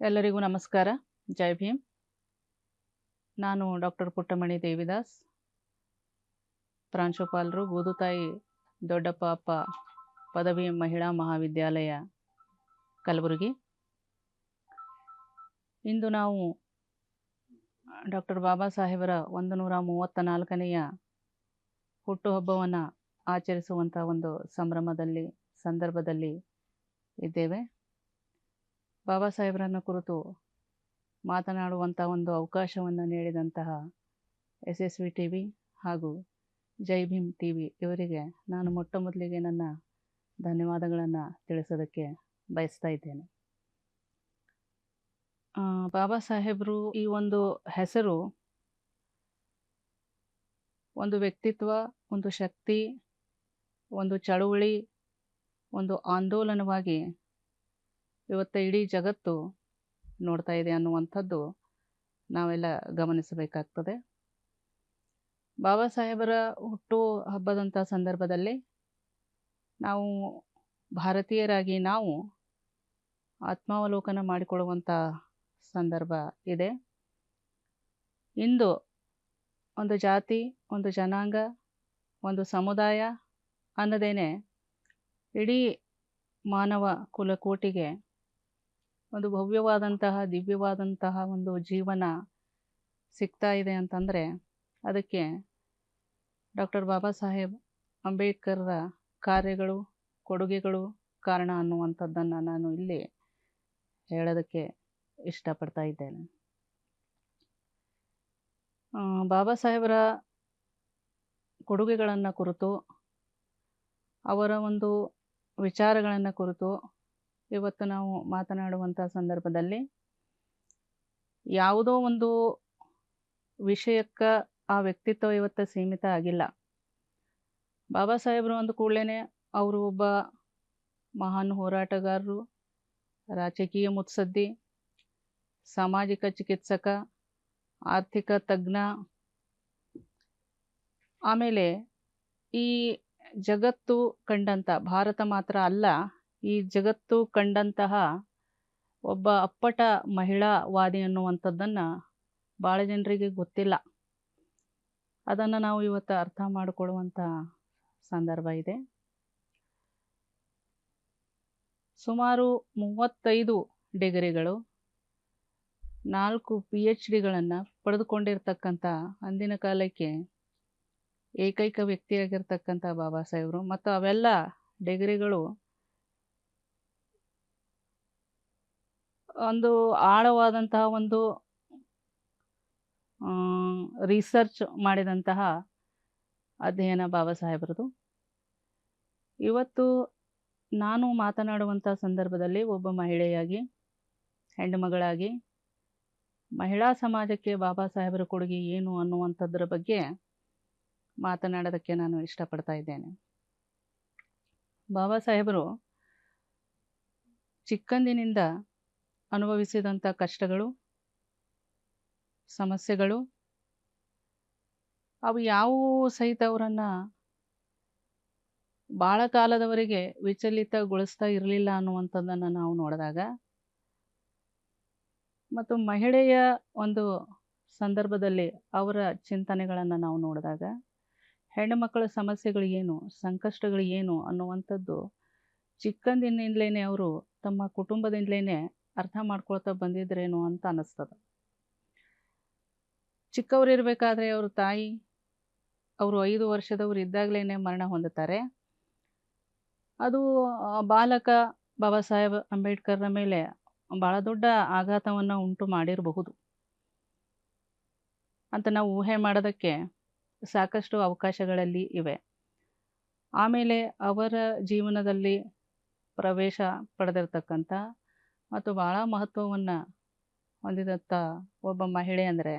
ಎಲ್ಲರಿಗೂ ನಮಸ್ಕಾರ. ಜೈ ಭೀಮ್. ನಾನು ಡಾಕ್ಟರ್ ಪುಟ್ಟಮಣಿ ದೇವಿದಾಸ್, ಪ್ರಾಂಶುಪಾಲರು, ಬೂದುತಾಯಿ ದೊಡ್ಡಪ್ಪ ಅಪ್ಪ ಪದವಿ ಮಹಿಳಾ ಮಹಾವಿದ್ಯಾಲಯ ಕಲಬುರಗಿ. ಇಂದು ನಾವು ಡಾಕ್ಟರ್ ಬಾಬಾ ಸಾಹೇಬರ 134ನೆಯ ಹುಟ್ಟುಹಬ್ಬವನ್ನು ಆಚರಿಸುವಂಥ ಒಂದು ಸಂದರ್ಭದಲ್ಲಿ ಇದ್ದೇವೆ. ಬಾಬಾ ಸಾಹೇಬರನ್ನು ಕುರಿತು ಮಾತನಾಡುವಂಥ ಒಂದು ಅವಕಾಶವನ್ನು ನೀಡಿದಂತಹ SSV TV ಹಾಗೂ ಜೈ ಭೀಮ್ TV ಇವರಿಗೆ ನಾನು ಮೊದಲಿಗೆ ನನ್ನ ಧನ್ಯವಾದಗಳನ್ನು ತಿಳಿಸೋದಕ್ಕೆ ಬಯಸ್ತಾ ಇದ್ದೇನೆ. ಬಾಬಾ ಸಾಹೇಬರು ಈ ಒಂದು ಹೆಸರು ಒಂದು ವ್ಯಕ್ತಿತ್ವ, ಒಂದು ಶಕ್ತಿ, ಒಂದು ಚಳುವಳಿ, ಒಂದು ಆಂದೋಲನವಾಗಿ ಇವತ್ತು ಇಡೀ ಜಗತ್ತು ನೋಡ್ತಾ ಇದೆ ಅನ್ನುವಂಥದ್ದು ನಾವೆಲ್ಲ ಗಮನಿಸಬೇಕಾಗ್ತದೆ. ಬಾಬಾ ಸಾಹೇಬರ ಹುಟ್ಟು ಹಬ್ಬದಂಥ ಸಂದರ್ಭದಲ್ಲಿ ನಾವು ಭಾರತೀಯರಾಗಿ ನಾವು ಆತ್ಮಾವಲೋಕನ ಮಾಡಿಕೊಳ್ಳುವಂಥ ಸಂದರ್ಭ ಇದೆ. ಇಂದು ಒಂದು ಜಾತಿ, ಒಂದು ಜನಾಂಗ, ಒಂದು ಸಮುದಾಯ ಅನ್ನೋದೇನೆ ಇಡೀ ಮಾನವ ಕುಲಕೋಟಿಗೆ ಒಂದು ಭವ್ಯವಾದಂತಹ ದಿವ್ಯವಾದಂತಹ ಒಂದು ಜೀವನ ಸಿಗ್ತಾ ಇದೆ ಅಂತಂದರೆ ಅದಕ್ಕೆ ಡಾಕ್ಟರ್ ಬಾಬಾ ಸಾಹೇಬ್ ಅಂಬೇಡ್ಕರ್ರ ಕಾರ್ಯಗಳು, ಕೊಡುಗೆಗಳು ಕಾರಣ ಅನ್ನುವಂಥದ್ದನ್ನು ನಾನು ಇಲ್ಲಿ ಹೇಳೋದಕ್ಕೆ ಇಷ್ಟಪಡ್ತಾ ಇದ್ದೇನೆ. ಬಾಬಾ ಸಾಹೇಬರ ಕೊಡುಗೆಗಳನ್ನು ಕುರಿತು, ಅವರ ಒಂದು ವಿಚಾರಗಳನ್ನು ಕುರಿತು ಇವತ್ತು ನಾವು ಮಾತನಾಡುವಂಥ ಸಂದರ್ಭದಲ್ಲಿ ಯಾವುದೋ ಒಂದು ವಿಷಯಕ್ಕೆ ಆ ವ್ಯಕ್ತಿತ್ವ ಇವತ್ತು ಸೀಮಿತ ಆಗಿಲ್ಲ. ಬಾಬಾ ಸಾಹೇಬರು ಅಂದ ಕೂಡಲೇ ಅವರು ಒಬ್ಬ ಮಹಾನ್ ಹೋರಾಟಗಾರರು, ರಾಜಕೀಯ ಮುತ್ಸದ್ದಿ, ಸಾಮಾಜಿಕ ಚಿಕಿತ್ಸಕ, ಆರ್ಥಿಕ ತಜ್ಞ, ಆಮೇಲೆ ಈ ಜಗತ್ತು ಕಂಡಂಥ, ಭಾರತ ಮಾತ್ರ ಅಲ್ಲ ಈ ಜಗತ್ತು ಕಂಡಂತಹ ಒಬ್ಬ ಅಪ್ಪಟ ಮಹಿಳಾವಾದಿ ಅನ್ನುವಂಥದ್ದನ್ನು ಭಾಳ ಜನರಿಗೆ ಗೊತ್ತಿಲ್ಲ. ಅದನ್ನು ನಾವು ಇವತ್ತು ಅರ್ಥ ಮಾಡಿಕೊಳ್ಳುವಂಥ ಸಂದರ್ಭ ಇದೆ. ಸುಮಾರು 35 ಡಿಗ್ರಿಗಳು, 4 PhDಗಳನ್ನು ಪಡೆದುಕೊಂಡಿರ್ತಕ್ಕಂಥ ಅಂದಿನ ಕಾಲಕ್ಕೆ ಏಕೈಕ ವ್ಯಕ್ತಿಯಾಗಿರ್ತಕ್ಕಂಥ ಬಾಬಾ ಸಾಹೇಬರು ಮತ್ತು ಅವೆಲ್ಲ ಡಿಗ್ರಿಗಳು ಒಂದು ಆಳವಾದಂತಹ ಒಂದು ರಿಸರ್ಚ್ ಮಾಡಿದಂತಹ ಅಧ್ಯಯನ ಬಾಬಾ ಸಾಹೇಬ್ರದು. ಇವತ್ತು ನಾನು ಮಾತನಾಡುವಂಥ ಸಂದರ್ಭದಲ್ಲಿ ಒಬ್ಬ ಮಹಿಳೆಯಾಗಿ, ಹೆಣ್ಣು ಮಗಳಾಗಿ, ಮಹಿಳಾ ಸಮಾಜಕ್ಕೆ ಬಾಬಾ ಸಾಹೇಬರ ಕೊಡುಗೆ ಏನು ಅನ್ನುವಂಥದ್ರ ಬಗ್ಗೆ ಮಾತನಾಡೋದಕ್ಕೆ ನಾನು ಇಷ್ಟಪಡ್ತಾ ಇದ್ದೇನೆ. ಬಾಬಾ ಸಾಹೇಬರು ಚಿಕ್ಕಂದಿನಿಂದ ಅನುಭವಿಸಿದಂಥ ಕಷ್ಟಗಳು, ಸಮಸ್ಯೆಗಳು ಅವು ಯಾವುವು ಸಹಿತ ಅವರನ್ನು ಭಾಳ ಕಾಲದವರೆಗೆ ವಿಚಲಿತಗೊಳಿಸ್ತಾ ಇರಲಿಲ್ಲ ಅನ್ನುವಂಥದ್ದನ್ನು ನಾವು ನೋಡಿದಾಗ, ಮತ್ತು ಮಹಿಳೆಯ ಒಂದು ಸಂದರ್ಭದಲ್ಲಿ ಅವರ ಚಿಂತನೆಗಳನ್ನು ನಾವು ನೋಡಿದಾಗ ಹೆಣ್ಣು ಮಕ್ಕಳ ಸಮಸ್ಯೆಗಳು ಏನು, ಸಂಕಷ್ಟಗಳು ಏನು ಅನ್ನುವಂಥದ್ದು ಚಿಕ್ಕಂದಿನಿಂದಲೇ ಅವರು ತಮ್ಮ ಕುಟುಂಬದಿಂದಲೇ ಅರ್ಥ ಮಾಡ್ಕೊಳ್ತಾ ಬಂದಿದ್ರೇನು ಅಂತ ಅನ್ನಿಸ್ತದೆ. ಚಿಕ್ಕವರಿರಬೇಕಾದ್ರೆ ಅವ್ರ ತಾಯಿ ಅವರು 5 ವರ್ಷದವರು ಇದ್ದಾಗಲೇ ಮರಣ ಹೊಂದುತ್ತಾರೆ. ಅದು ಬಾಲಕ ಬಾಬಾ ಸಾಹೇಬ್ ಅಂಬೇಡ್ಕರ್ರ ಮೇಲೆ ಭಾಳ ದೊಡ್ಡ ಆಘಾತವನ್ನು ಉಂಟು ಮಾಡಿರಬಹುದು ಅಂತ ನಾವು ಊಹೆ ಮಾಡೋದಕ್ಕೆ ಸಾಕಷ್ಟು ಅವಕಾಶಗಳಲ್ಲಿ ಇವೆ. ಆಮೇಲೆ ಅವರ ಜೀವನದಲ್ಲಿ ಪ್ರವೇಶ ಪಡೆದಿರ್ತಕ್ಕಂಥ ಮತ್ತು ಭಾಳ ಮಹತ್ವವನ್ನು ಹೊಂದಿದಂಥ ಒಬ್ಬ ಮಹಿಳೆ ಅಂದರೆ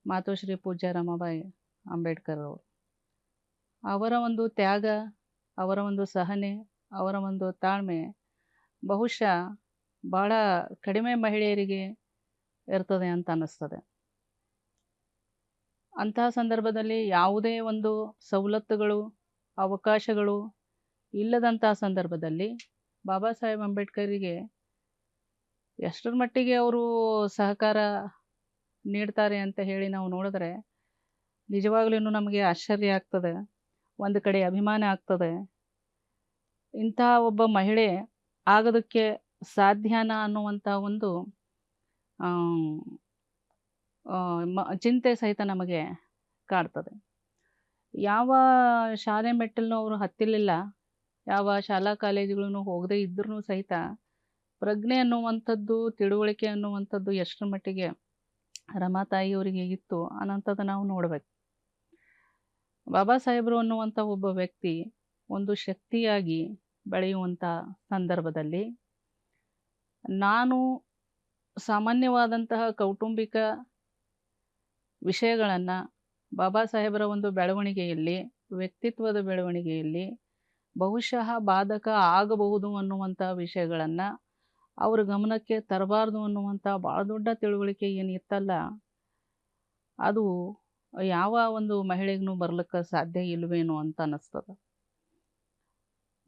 ಮಾತೋಶ್ರೀ ಪೂಜ್ಯ ರಮಾಬಾಯಿ ಅಂಬೇಡ್ಕರ್ ಅವರು. ಅವರ ಒಂದು ತ್ಯಾಗ, ಅವರ ಒಂದು ಸಹನೆ, ಅವರ ಒಂದು ತಾಳ್ಮೆ ಬಹುಶಃ ಭಾಳ ಕಡಿಮೆ ಮಹಿಳೆಯರಿಗೆ ಇರ್ತದೆ ಅಂತ ಅನ್ನಿಸ್ತದೆ. ಅಂತಹ ಸಂದರ್ಭದಲ್ಲಿ ಯಾವುದೇ ಒಂದು ಸವಲತ್ತುಗಳು, ಅವಕಾಶಗಳು ಇಲ್ಲದಂತಹ ಸಂದರ್ಭದಲ್ಲಿ ಬಾಬಾ ಸಾಹೇಬ್ ಅಂಬೇಡ್ಕರಿಗೆ ಎಷ್ಟರ ಮಟ್ಟಿಗೆ ಅವರು ಸಹಕಾರ ನೀಡ್ತಾರೆ ಅಂತ ಹೇಳಿ ನಾವು ನೋಡಿದ್ರೆ ನಿಜವಾಗ್ಲೂ ನಮಗೆ ಆಶ್ಚರ್ಯ ಆಗ್ತದೆ, ಒಂದು ಕಡೆ ಅಭಿಮಾನ ಆಗ್ತದೆ. ಇಂತಹ ಒಬ್ಬ ಮಹಿಳೆ ಆಗೋದಕ್ಕೆ ಸಾಧ್ಯನಾ ಅನ್ನುವಂಥ ಒಂದು ಚಿಂತೆ ಸಹಿತ ನಮಗೆ ಕಾಡ್ತದೆ. ಯಾವ ಶಾಲೆ ಮೆಟ್ಟಲನ್ನು ಅವರು ಹತ್ತಿರಲಿಲ್ಲ, ಯಾವ ಶಾಲಾ ಕಾಲೇಜುಗಳನ್ನು ಹೋಗದೇ ಇದ್ರೂ ಸಹಿತ ಪ್ರಜ್ಞೆ ಅನ್ನುವಂಥದ್ದು, ತಿಳುವಳಿಕೆ ಅನ್ನುವಂಥದ್ದು ಎಷ್ಟರ ಮಟ್ಟಿಗೆ ರಮಾತಾಯಿಯವರಿಗೆ ಇತ್ತು ಅನ್ನೋಂಥದ್ದು ನಾವು ನೋಡಬೇಕು. ಬಾಬಾ ಸಾಹೇಬರು ಅನ್ನುವಂಥ ಒಬ್ಬ ವ್ಯಕ್ತಿ ಒಂದು ಶಕ್ತಿಯಾಗಿ ಬೆಳೆಯುವಂಥ ಸಂದರ್ಭದಲ್ಲಿ ನಾನು ಸಾಮಾನ್ಯವಾದಂತಹ ಕೌಟುಂಬಿಕ ವಿಷಯಗಳನ್ನು ಬಾಬಾ ಸಾಹೇಬರ ಒಂದು ಬೆಳವಣಿಗೆಯಲ್ಲಿ, ವ್ಯಕ್ತಿತ್ವದ ಬೆಳವಣಿಗೆಯಲ್ಲಿ ಬಹುಶಃ ಬಾಧಕ ಆಗಬಹುದು ಅನ್ನುವಂಥ ವಿಷಯಗಳನ್ನು ಅವ್ರ ಗಮನಕ್ಕೆ ತರಬಾರ್ದು ಅನ್ನುವಂಥ ಭಾಳ ದೊಡ್ಡ ತಿಳುವಳಿಕೆ ಏನಿತ್ತಲ್ಲ, ಅದು ಯಾವ ಒಂದು ಮಹಿಳೆಗೂ ಬರ್ಲಿಕ್ಕೆ ಸಾಧ್ಯ ಇಲ್ವೇನೋ ಅಂತ ಅನ್ನಿಸ್ತದೆ.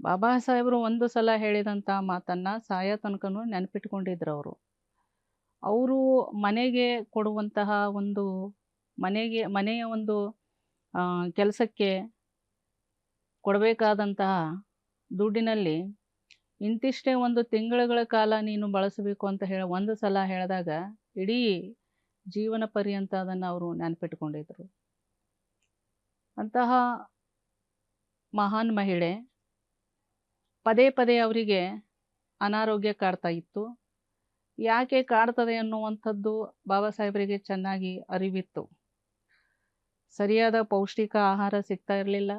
ಬಾಬಾ ಸಾಹೇಬರು ಒಂದು ಸಲ ಹೇಳಿದಂಥ ಮಾತನ್ನು ಸಾಯೋ ತನಕನೂ ನೆನಪಿಟ್ಕೊಂಡಿದ್ರು ಅವರು. ಅವರು ಮನೆಗೆ ಕೊಡುವಂತಹ ಒಂದು ಮನೆಯ ಒಂದು ಕೆಲಸಕ್ಕೆ ಕೊಡಬೇಕಾದಂತಹ ದುಡ್ಡಿನಲ್ಲಿ ಇಂತಿಷ್ಟೇ ಒಂದು ತಿಂಗಳುಗಳ ಕಾಲ ನೀನು ಬಳಸಬೇಕು ಅಂತ ಹೇಳಿ ಒಂದು ಸಲ ಹೇಳಿದಾಗ ಇಡೀ ಜೀವನ ಪರ್ಯಂತ ಅದನ್ನು ಅವರು ನೆನಪಿಟ್ಕೊಂಡಿದ್ರು. ಅಂತಹ ಮಹಾನ್ ಮಹಿಳೆ ಪದೇ ಪದೇ ಅವರಿಗೆ ಅನಾರೋಗ್ಯ ಕಾಡ್ತಾ ಇತ್ತು. ಯಾಕೆ ಕಾಡ್ತದೆ ಅನ್ನುವಂಥದ್ದು ಬಾಬಾ ಸಾಹೇಬರಿಗೆ ಚೆನ್ನಾಗಿ ಅರಿವಿತ್ತು. ಸರಿಯಾದ ಪೌಷ್ಟಿಕ ಆಹಾರ ಸಿಗ್ತಾ ಇರಲಿಲ್ಲ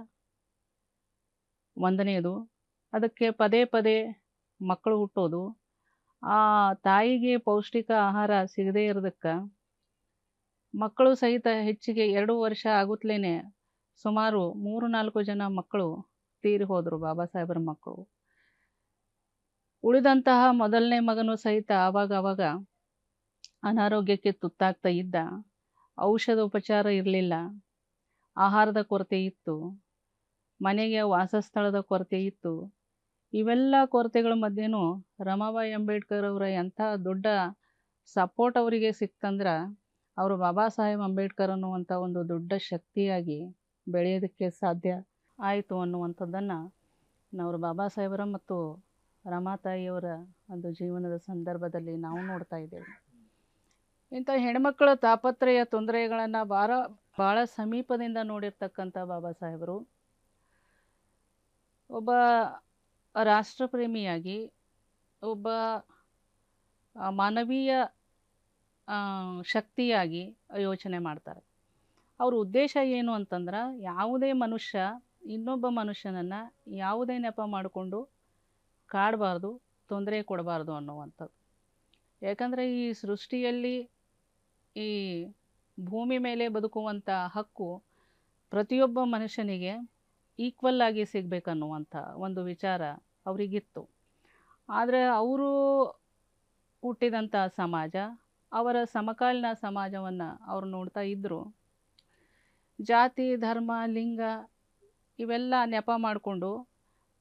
ಒಂದನೇದು. ಅದಕ್ಕೆ ಪದೇ ಪದೇ ಮಕ್ಕಳು ಹುಟ್ಟೋದು, ಆ ತಾಯಿಗೆ ಪೌಷ್ಟಿಕ ಆಹಾರ ಸಿಗದೇ ಇರೋದಕ್ಕೆ ಮಕ್ಕಳು ಸಹಿತ ಹೆಚ್ಚಿಗೆ 2 ವರ್ಷ ಆಗುತ್ತಲೇ ಸುಮಾರು 3-4 ಜನ ಮಕ್ಕಳು ತೀರಿ ಹೋದರು, ಬಾಬಾ ಸಾಹೇಬರ ಮಕ್ಕಳು. ಉಳಿದಂತಹ ಮೊದಲನೇ ಮಗನೂ ಸಹಿತ ಆವಾಗ ಅನಾರೋಗ್ಯಕ್ಕೆ ತುತ್ತಾಗ್ತಾ ಇದ್ದ. ಔಷಧ ಉಪಚಾರ ಇರಲಿಲ್ಲ, ಆಹಾರದ ಕೊರತೆ ಇತ್ತು, ಮನೆಗೆ ವಾಸಸ್ಥಳದ ಕೊರತೆ ಇತ್ತು. ಇವೆಲ್ಲ ಕೊರತೆಗಳ ಮಧ್ಯೆನೂ ರಮಾಬಾಯಿ ಅಂಬೇಡ್ಕರ್ ಅವರ ಎಂಥ ದೊಡ್ಡ ಸಪೋರ್ಟ್ ಅವರಿಗೆ ಸಿಕ್ತಂದ್ರೆ ಅವರು ಬಾಬಾ ಸಾಹೇಬ್ ಅಂಬೇಡ್ಕರ್ ಅನ್ನುವಂಥ ಒಂದು ದೊಡ್ಡ ಶಕ್ತಿಯಾಗಿ ಬೆಳೆಯೋದಕ್ಕೆ ಸಾಧ್ಯ ಆಯಿತು ಅನ್ನುವಂಥದ್ದನ್ನು ನಾವು ಬಾಬಾ ಸಾಹೇಬರ ಮತ್ತು ರಮಾತಾಯಿಯವರ ಒಂದು ಜೀವನದ ಸಂದರ್ಭದಲ್ಲಿ ನಾವು ನೋಡ್ತಾ ಇದ್ದೇವೆ. ಇಂಥ ಹೆಣ್ಮಕ್ಕಳ ತಾಪತ್ರಯ ತೊಂದರೆಗಳನ್ನು ಭಾಳ ಸಮೀಪದಿಂದ ನೋಡಿರ್ತಕ್ಕಂಥ ಬಾಬಾ ಸಾಹೇಬರು ಒಬ್ಬ ರಾಷ್ಟ್ರಪ್ರೇಮಿಯಾಗಿ, ಒಬ್ಬ ಮಾನವೀಯ ಶಕ್ತಿಯಾಗಿ ಯೋಚನೆ ಮಾಡ್ತಾರೆ. ಅವ್ರ ಉದ್ದೇಶ ಏನು ಅಂತಂದ್ರೆ ಯಾವುದೇ ಮನುಷ್ಯ ಇನ್ನೊಬ್ಬ ಮನುಷ್ಯನನ್ನು ಯಾವುದೇ ನೆಪ ಮಾಡಿಕೊಂಡು ಕಾಡಬಾರ್ದು, ತೊಂದರೆ ಕೊಡಬಾರ್ದು ಅನ್ನುವಂಥದ್ದು. ಯಾಕಂದರೆ ಈ ಸೃಷ್ಟಿಯಲ್ಲಿ ಈ ಭೂಮಿ ಮೇಲೆ ಬದುಕುವಂಥ ಹಕ್ಕು ಪ್ರತಿಯೊಬ್ಬ ಮನುಷ್ಯನಿಗೆ ಈಕ್ವಲ್ ಆಗಿ ಸಿಗಬೇಕನ್ನುವಂಥ ಒಂದು ವಿಚಾರ ಅವರಿಗಿತ್ತು. ಆದರೆ ಅವರು ಹುಟ್ಟಿದಂಥ ಸಮಾಜ, ಅವರ ಸಮಕಾಲೀನ ಸಮಾಜವನ್ನು ಅವರು ನೋಡ್ತಾ ಇದ್ದರು. ಜಾತಿ, ಧರ್ಮ, ಲಿಂಗ ಇವೆಲ್ಲ ನೆಪ ಮಾಡಿಕೊಂಡು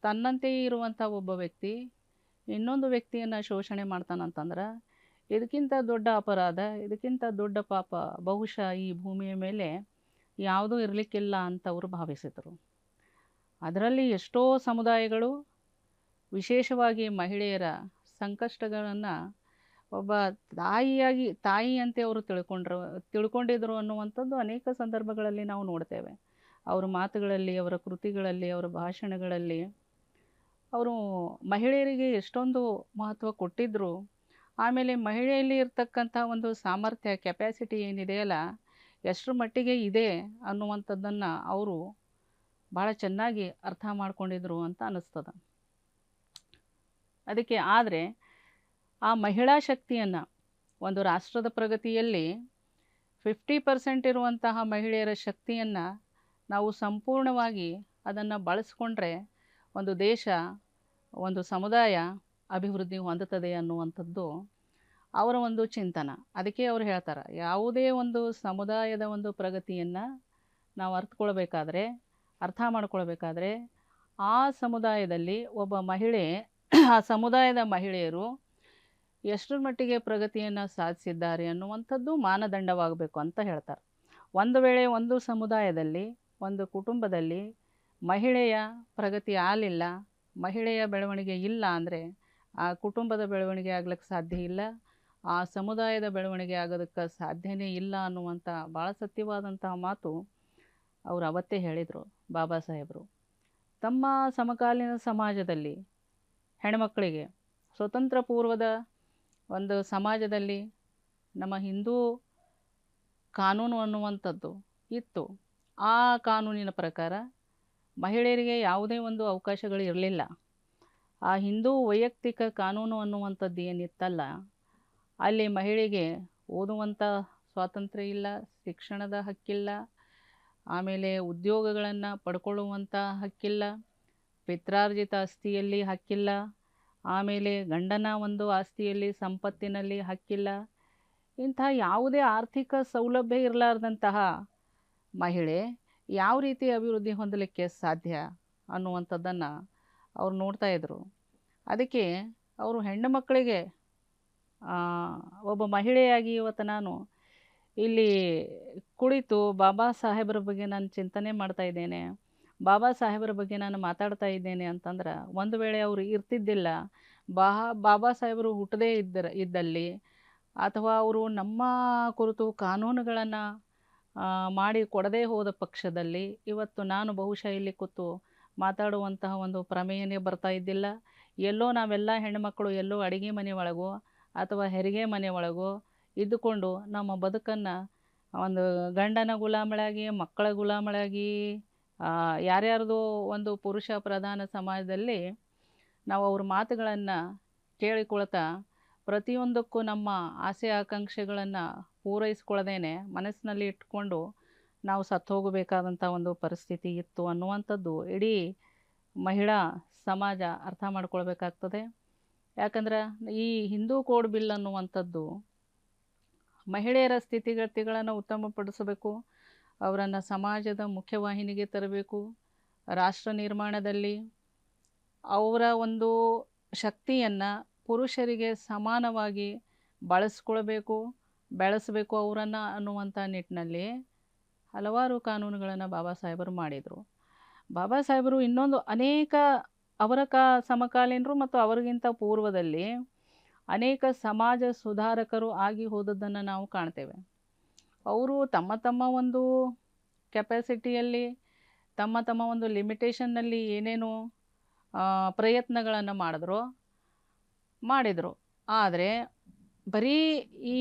ತನ್ನಂತೆಯೇ ಇರುವಂಥ ಒಬ್ಬ ವ್ಯಕ್ತಿ ಇನ್ನೊಂದು ವ್ಯಕ್ತಿಯನ್ನು ಶೋಷಣೆ ಮಾಡ್ತಾನಂತಂದ್ರೆ ಇದಕ್ಕಿಂತ ದೊಡ್ಡ ಅಪರಾಧ, ಇದಕ್ಕಿಂತ ದೊಡ್ಡ ಪಾಪ ಬಹುಶಃ ಈ ಭೂಮಿಯ ಮೇಲೆ ಯಾವುದೂ ಇರಲಿಕ್ಕಿಲ್ಲ ಅಂತ ಅವರು ಭಾವಿಸಿದರು. ಅದರಲ್ಲಿ ಎಷ್ಟೋ ಸಮುದಾಯಗಳು, ವಿಶೇಷವಾಗಿ ಮಹಿಳೆಯರ ಸಂಕಷ್ಟಗಳನ್ನು ಒಬ್ಬ ತಾಯಿಯಂತೆ ಅವರು ತಿಳ್ಕೊಂಡಿದ್ರು ಅನ್ನುವಂಥದ್ದು ಅನೇಕ ಸಂದರ್ಭಗಳಲ್ಲಿ ನಾವು ನೋಡ್ತೇವೆ. ಅವರ ಮಾತುಗಳಲ್ಲಿ, ಅವರ ಕೃತಿಗಳಲ್ಲಿ, ಅವರ ಭಾಷಣಗಳಲ್ಲಿ ಅವರು ಮಹಿಳೆಯರಿಗೆ ಎಷ್ಟೊಂದು ಮಹತ್ವ ಕೊಟ್ಟಿದ್ದರು. ಆಮೇಲೆ ಮಹಿಳೆಯಲ್ಲಿ ಇರ್ತಕ್ಕಂಥ ಒಂದು ಸಾಮರ್ಥ್ಯ, ಕೆಪ್ಯಾಸಿಟಿ ಏನಿದೆಯಲ್ಲ, ಎಷ್ಟರ ಮಟ್ಟಿಗೆ ಇದೆ ಅನ್ನುವಂಥದ್ದನ್ನು ಅವರು ಭಾಳ ಚೆನ್ನಾಗಿ ಅರ್ಥ ಮಾಡ್ಕೊಂಡಿದ್ರು ಅಂತ ಅನ್ನಿಸ್ತದೆ. ಅದಕ್ಕೆ ಆದರೆ ಆ ಮಹಿಳಾ ಶಕ್ತಿಯನ್ನು ಒಂದು ರಾಷ್ಟ್ರದ ಪ್ರಗತಿಯಲ್ಲಿ 50% ಇರುವಂತಹ ಮಹಿಳೆಯರ ಶಕ್ತಿಯನ್ನು ನಾವು ಸಂಪೂರ್ಣವಾಗಿ ಅದನ್ನು ಬಳಸ್ಕೊಂಡ್ರೆ ಒಂದು ದೇಶ, ಒಂದು ಸಮುದಾಯ ಅಭಿವೃದ್ಧಿ ಹೊಂದುತ್ತದೆ ಅನ್ನುವಂಥದ್ದು ಅವರ ಒಂದು ಚಿಂತನ. ಅದಕ್ಕೆ ಅವರು ಹೇಳ್ತಾರೆ, ಯಾವುದೇ ಒಂದು ಸಮುದಾಯದ ಒಂದು ಪ್ರಗತಿಯನ್ನು ನಾವು ಅರ್ಥ ಮಾಡ್ಕೊಳ್ಬೇಕಾದ್ರೆ ಆ ಸಮುದಾಯದಲ್ಲಿ ಒಬ್ಬ ಮಹಿಳೆ ಆ ಸಮುದಾಯದ ಮಹಿಳೆಯರು ಎಷ್ಟರ ಮಟ್ಟಿಗೆ ಪ್ರಗತಿಯನ್ನು ಸಾಧಿಸಿದ್ದಾರೆ ಅನ್ನುವಂಥದ್ದು ಮಾನದಂಡವಾಗಬೇಕು ಅಂತ ಹೇಳ್ತಾರೆ. ಒಂದು ವೇಳೆ ಒಂದು ಸಮುದಾಯದಲ್ಲಿ, ಒಂದು ಕುಟುಂಬದಲ್ಲಿ ಮಹಿಳೆಯ ಪ್ರಗತಿ ಆಗಲಿಲ್ಲ, ಮಹಿಳೆಯ ಬೆಳವಣಿಗೆ ಇಲ್ಲ ಅಂದರೆ ಆ ಕುಟುಂಬದ ಬೆಳವಣಿಗೆ ಆಗ್ಲಿಕ್ಕೆ ಸಾಧ್ಯ ಇಲ್ಲ, ಆ ಸಮುದಾಯದ ಬೆಳವಣಿಗೆ ಆಗೋದಕ್ಕೆ ಸಾಧ್ಯನೇ ಇಲ್ಲ ಅನ್ನುವಂಥ ಭಾಳ ಸತ್ಯವಾದಂತಹ ಮಾತು ಅವರು ಅವತ್ತೇ ಹೇಳಿದರು ಬಾಬಾ ಸಾಹೇಬರು. ತಮ್ಮ ಸಮಕಾಲೀನ ಸಮಾಜದಲ್ಲಿ ಹೆಣ್ಮಕ್ಕಳಿಗೆ ಸ್ವತಂತ್ರ ಪೂರ್ವದ ಒಂದು ಸಮಾಜದಲ್ಲಿ ನಮ್ಮ ಹಿಂದೂ ಕಾನೂನು ಅನ್ನುವಂಥದ್ದು ಇತ್ತು. ಆ ಕಾನೂನಿನ ಪ್ರಕಾರ ಮಹಿಳೆಯರಿಗೆ ಯಾವುದೇ ಒಂದು ಅವಕಾಶಗಳು ಇರಲಿಲ್ಲ. ಆ ಹಿಂದೂ ವೈಯಕ್ತಿಕ ಕಾನೂನು ಅನ್ನುವಂಥದ್ದು ಏನಿತ್ತಲ್ಲ, ಅಲ್ಲಿ ಮಹಿಳೆಗೆ ಓದುವಂಥ ಸ್ವಾತಂತ್ರ್ಯ ಇಲ್ಲ, ಶಿಕ್ಷಣದ ಹಕ್ಕಿಲ್ಲ, ಆಮೇಲೆ ಉದ್ಯೋಗಗಳನ್ನು ಪಡ್ಕೊಳ್ಳುವಂಥ ಹಕ್ಕಿಲ್ಲ, ಪಿತ್ರಾರ್ಜಿತ ಆಸ್ತಿಯಲ್ಲಿ ಹಕ್ಕಿಲ್ಲ, ಆಮೇಲೆ ಗಂಡನ ಒಂದು ಆಸ್ತಿಯಲ್ಲಿ ಸಂಪತ್ತಿನಲ್ಲಿ ಹಕ್ಕಿಲ್ಲ. ಇಂಥ ಯಾವುದೇ ಆರ್ಥಿಕ ಸೌಲಭ್ಯ ಇರಲಾರ್ದಂತಹ ಮಹಿಳೆ ಯಾವ ರೀತಿ ಅಭಿವೃದ್ಧಿ ಹೊಂದಲಿಕ್ಕೆ ಸಾಧ್ಯ ಅನ್ನುವಂಥದ್ದನ್ನು ಅವ್ರು ನೋಡ್ತಾಯಿದ್ರು. ಅದಕ್ಕೆ ಅವರು ಹೆಣ್ಣು ಮಕ್ಕಳಿಗೆ ಒಬ್ಬ ಮಹಿಳೆಯಾಗಿ ಇವತ್ತು ನಾನು ಇಲ್ಲಿ ಕುಳಿತು ಬಾಬಾ ಸಾಹೇಬರ ಬಗ್ಗೆ ನಾನು ಚಿಂತನೆ ಮಾಡ್ತಾ ಇದ್ದೇನೆ, ಬಾಬಾ ಸಾಹೇಬರ ಬಗ್ಗೆ ನಾನು ಮಾತಾಡ್ತಾ ಇದ್ದೇನೆ ಅಂತಂದ್ರೆ, ಒಂದು ವೇಳೆ ಅವರು ಇರ್ತಿದ್ದಿಲ್ಲ, ಬಾಬಾ ಸಾಹೇಬರು ಹುಟ್ಟದೇ ಇದ್ದಲ್ಲಿ, ಅಥವಾ ಅವರು ನಮ್ಮ ಕುರಿತು ಕಾನೂನುಗಳನ್ನು ಮಾಡಿ ಕೊಡದೇ ಹೋದ ಪಕ್ಷದಲ್ಲಿ ಇವತ್ತು ನಾನು ಬಹುಶಃ ಇಲ್ಲಿ ಕೂತು ಮಾತಾಡುವಂತಹ ಒಂದು ಪ್ರಮೇಯನೇ ಬರ್ತಾ ಇದ್ದಿಲ್ಲ. ಎಲ್ಲೋ ನಾವೆಲ್ಲ ಹೆಣ್ಣುಮಕ್ಕಳು ಎಲ್ಲೋ ಅಡುಗೆ ಮನೆ ಒಳಗೋ ಅಥವಾ ಹೆರಿಗೆ ಮನೆ ಒಳಗೋ ಇದ್ದುಕೊಂಡು ನಮ್ಮ ಬದುಕನ್ನು ಒಂದು ಗಂಡನ ಗುಲಾಮಳಾಗಿ, ಮಕ್ಕಳ ಗುಲಾಮಳಾಗಿ, ಯಾರ್ಯಾರ್ದೋ ಒಂದು ಪುರುಷ ಪ್ರಧಾನ ಸಮಾಜದಲ್ಲಿ ನಾವು ಅವ್ರ ಮಾತುಗಳನ್ನು ಕೇಳಿಕೊಳ್ತಾ ಪ್ರತಿಯೊಂದಕ್ಕೂ ನಮ್ಮ ಆಸೆ ಆಕಾಂಕ್ಷೆಗಳನ್ನು ಪೂರೈಸ್ಕೊಳ್ಳದೇನೆ ಮನಸ್ಸಿನಲ್ಲಿ ಇಟ್ಕೊಂಡು ನಾವು ಸತ್ತು ಹೋಗಬೇಕಾದಂಥ ಒಂದು ಪರಿಸ್ಥಿತಿ ಇತ್ತು ಅನ್ನುವಂಥದ್ದು ಇಡೀ ಮಹಿಳಾ ಸಮಾಜ ಅರ್ಥ ಮಾಡ್ಕೊಳ್ಬೇಕಾಗ್ತದೆ. ಯಾಕಂದ್ರೆ ಈ ಹಿಂದೂ ಕೋಡ್ ಬಿಲ್ ಅನ್ನುವಂಥದ್ದು ಮಹಿಳೆಯರ ಸ್ಥಿತಿಗತಿಗಳನ್ನು ಉತ್ತಮಪಡಿಸಬೇಕು, ಅವರನ್ನು ಸಮಾಜದ ಮುಖ್ಯವಾಹಿನಿಗೆ ತರಬೇಕು, ರಾಷ್ಟ್ರ ನಿರ್ಮಾಣದಲ್ಲಿ ಅವರ ಒಂದು ಶಕ್ತಿಯನ್ನು ಪುರುಷರಿಗೆ ಸಮಾನವಾಗಿ ಬಳಸ್ಕೊಳ್ಬೇಕು, ಬೆಳೆಸಬೇಕು ಅವರನ್ನು ಅನ್ನುವಂಥ ನಿಟ್ಟಿನಲ್ಲಿ ಹಲವಾರು ಕಾನೂನುಗಳನ್ನು ಬಾಬಾ ಸಾಹೇಬರು ಮಾಡಿದರು. ಬಾಬಾ ಸಾಹೇಬರು ಇನ್ನೊಂದು ಅನೇಕ ಅವರ ಸಮಕಾಲೀನರು ಮತ್ತು ಅವರಿಗಿಂತ ಪೂರ್ವದಲ್ಲಿ ಅನೇಕ ಸಮಾಜ ಸುಧಾರಕರು ಆಗಿ ಹೋದದ್ದನ್ನು ನಾವು ಕಾಣ್ತೇವೆ. ಅವರು ತಮ್ಮ ಒಂದು ಕೆಪಾಸಿಟಿಯಲ್ಲಿ, ತಮ್ಮ ಒಂದು ಲಿಮಿಟೇಷನ್ನಲ್ಲಿ ಏನೇನು ಪ್ರಯತ್ನಗಳನ್ನು ಮಾಡಿದರು. ಆದರೆ ಬರೀ ಈ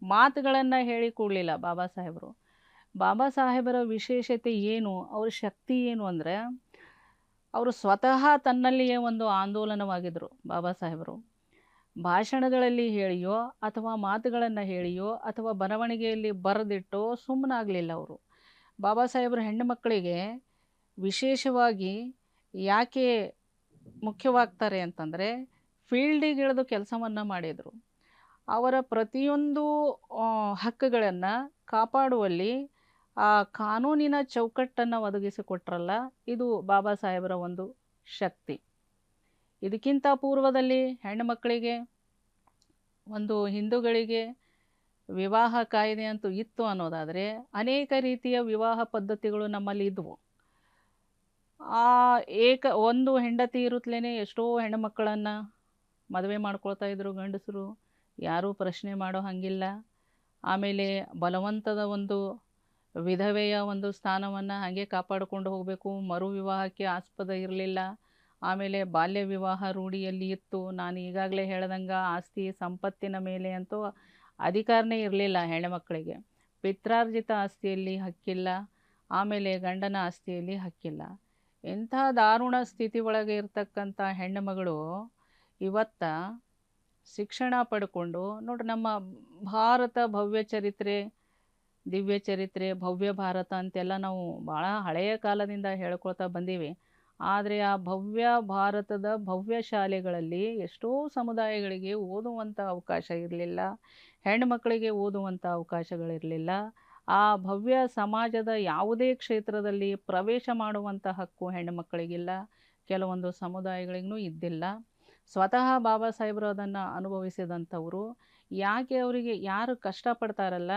ಮಾತುಗಳನ್ನು ಹೇಳಿ ಕೂಡಲಿಲ್ಲ ಬಾಬಾ ಸಾಹೇಬರು. ಬಾಬಾ ಸಾಹೇಬರ ವಿಶೇಷತೆ ಏನು, ಅವ್ರ ಶಕ್ತಿ ಏನು ಅಂದರೆ, ಅವರು ಸ್ವತಃ ತನ್ನಲ್ಲಿಯೇ ಒಂದು ಆಂದೋಲನವಾಗಿದ್ದರು ಬಾಬಾ ಸಾಹೇಬರು. ಭಾಷಣಗಳಲ್ಲಿ ಹೇಳಿಯೋ ಅಥವಾ ಮಾತುಗಳನ್ನು ಹೇಳಿಯೋ ಅಥವಾ ಬರವಣಿಗೆಯಲ್ಲಿ ಬರೆದಿಟ್ಟೋ ಸುಮ್ಮನಾಗಲಿಲ್ಲ ಅವರು. ಬಾಬಾ ಸಾಹೇಬರು ಹೆಣ್ಣು ಮಕ್ಕಳಿಗೆ ವಿಶೇಷವಾಗಿ ಯಾಕೆ ಮುಖ್ಯವಾಗ್ತಾರೆ ಅಂತಂದರೆ, ಫೀಲ್ಡಿಗೆ ಇಳಿದು ಕೆಲಸವನ್ನು ಮಾಡಿದರು. ಅವರ ಪ್ರತಿಯೊಂದು ಹಕ್ಕುಗಳನ್ನು ಕಾಪಾಡುವಲ್ಲಿ ಆ ಕಾನೂನಿನ ಚೌಕಟ್ಟನ್ನು ಒದಗಿಸಿಕೊಟ್ರಲ್ಲ, ಇದು ಬಾಬಾ ಸಾಹೇಬರ ಒಂದು ಶಕ್ತಿ. ಇದಕ್ಕಿಂತ ಪೂರ್ವದಲ್ಲಿ ಹೆಣ್ಣು ಮಕ್ಕಳಿಗೆ ಒಂದು ಹಿಂದೂಗಳಿಗೆ ವಿವಾಹ ಕಾಯ್ದೆ ಅಂತೂ ಇತ್ತು ಅನ್ನೋದಾದರೆ, ಅನೇಕ ರೀತಿಯ ವಿವಾಹ ಪದ್ಧತಿಗಳು ನಮ್ಮಲ್ಲಿ ಇದ್ದವು. ಒಂದು ಹೆಂಡತಿ ಇರುತ್ತಲೇ ಎಷ್ಟೋ ಹೆಣ್ಣುಮಕ್ಕಳನ್ನು ಮದುವೆ ಮಾಡ್ಕೊಳ್ತಾ ಇದ್ರು ಗಂಡಸರು, ಯಾರೂ ಪ್ರಶ್ನೆ ಮಾಡೋ ಹಾಗಿಲ್ಲ. ಆಮೇಲೆ ಬಲವಂತದ ಒಂದು ವಿಧವೆಯ ಒಂದು ಸ್ಥಾನವನ್ನು ಹಾಗೆ ಕಾಪಾಡಿಕೊಂಡು ಹೋಗಬೇಕು, ಮರು ವಿವಾಹಕ್ಕೆ ಆಸ್ಪದ ಇರಲಿಲ್ಲ. ಆಮೇಲೆ ಬಾಲ್ಯ ವಿವಾಹ ರೂಢಿಯಲ್ಲಿ ಇತ್ತು. ನಾನು ಈಗಾಗಲೇ ಹೇಳ್ದಂಗೆ ಆಸ್ತಿ ಸಂಪತ್ತಿನ ಮೇಲೆ ಅಂತೂ ಅಧಿಕಾರನೇ ಇರಲಿಲ್ಲ ಹೆಣ್ಣುಮಕ್ಕಳಿಗೆ. ಪಿತ್ರಾರ್ಜಿತ ಆಸ್ತಿಯಲ್ಲಿ ಹಕ್ಕಿಲ್ಲ, ಆಮೇಲೆ ಗಂಡನ ಆಸ್ತಿಯಲ್ಲಿ ಹಕ್ಕಿಲ್ಲ. ಇಂಥ ದಾರುಣ ಸ್ಥಿತಿ ಒಳಗೆ ಇರ್ತಕ್ಕಂಥ ಹೆಣ್ಣುಮಗಳು ಇವತ್ತ ಶಿಕ್ಷಣ ಪಡ್ಕೊಂಡು ನೋಡ್ರಿ, ನಮ್ಮ ಭಾರತ ಭವ್ಯ ಚರಿತ್ರೆ ದಿವ್ಯ ಚರಿತ್ರೆ, ಭವ್ಯ ಭಾರತ ಅಂತೆಲ್ಲ ನಾವು ಭಾಳ ಹಳೆಯ ಕಾಲದಿಂದ ಹೇಳ್ಕೊಳ್ತಾ ಬಂದೀವಿ. ಆದರೆ ಆ ಭವ್ಯ ಭಾರತದ ಭವ್ಯ ಶಾಲೆಗಳಲ್ಲಿ ಎಷ್ಟೋ ಸಮುದಾಯಗಳಿಗೆ ಓದುವಂಥ ಅವಕಾಶ ಇರಲಿಲ್ಲ. ಹೆಣ್ಣುಮಕ್ಕಳಿಗೆ ಓದುವಂಥ ಅವಕಾಶಗಳಿರಲಿಲ್ಲ. ಆ ಭವ್ಯ ಸಮಾಜದ ಯಾವುದೇ ಕ್ಷೇತ್ರದಲ್ಲಿ ಪ್ರವೇಶ ಮಾಡುವಂಥ ಹಕ್ಕು ಹೆಣ್ಣುಮಕ್ಕಳಿಗಿಲ್ಲ. ಕೆಲವೊಂದು ಸಮುದಾಯಗಳಿಗೂ ಇದ್ದಿಲ್ಲ. ಸ್ವತಃ ಬಾಬಾ ಸಾಹೇಬರು ಅದನ್ನು ಅನುಭವಿಸಿದಂಥವರು. ಯಾಕೆ ಅವರಿಗೆ ಯಾರು ಕಷ್ಟಪಡ್ತಾರಲ್ಲ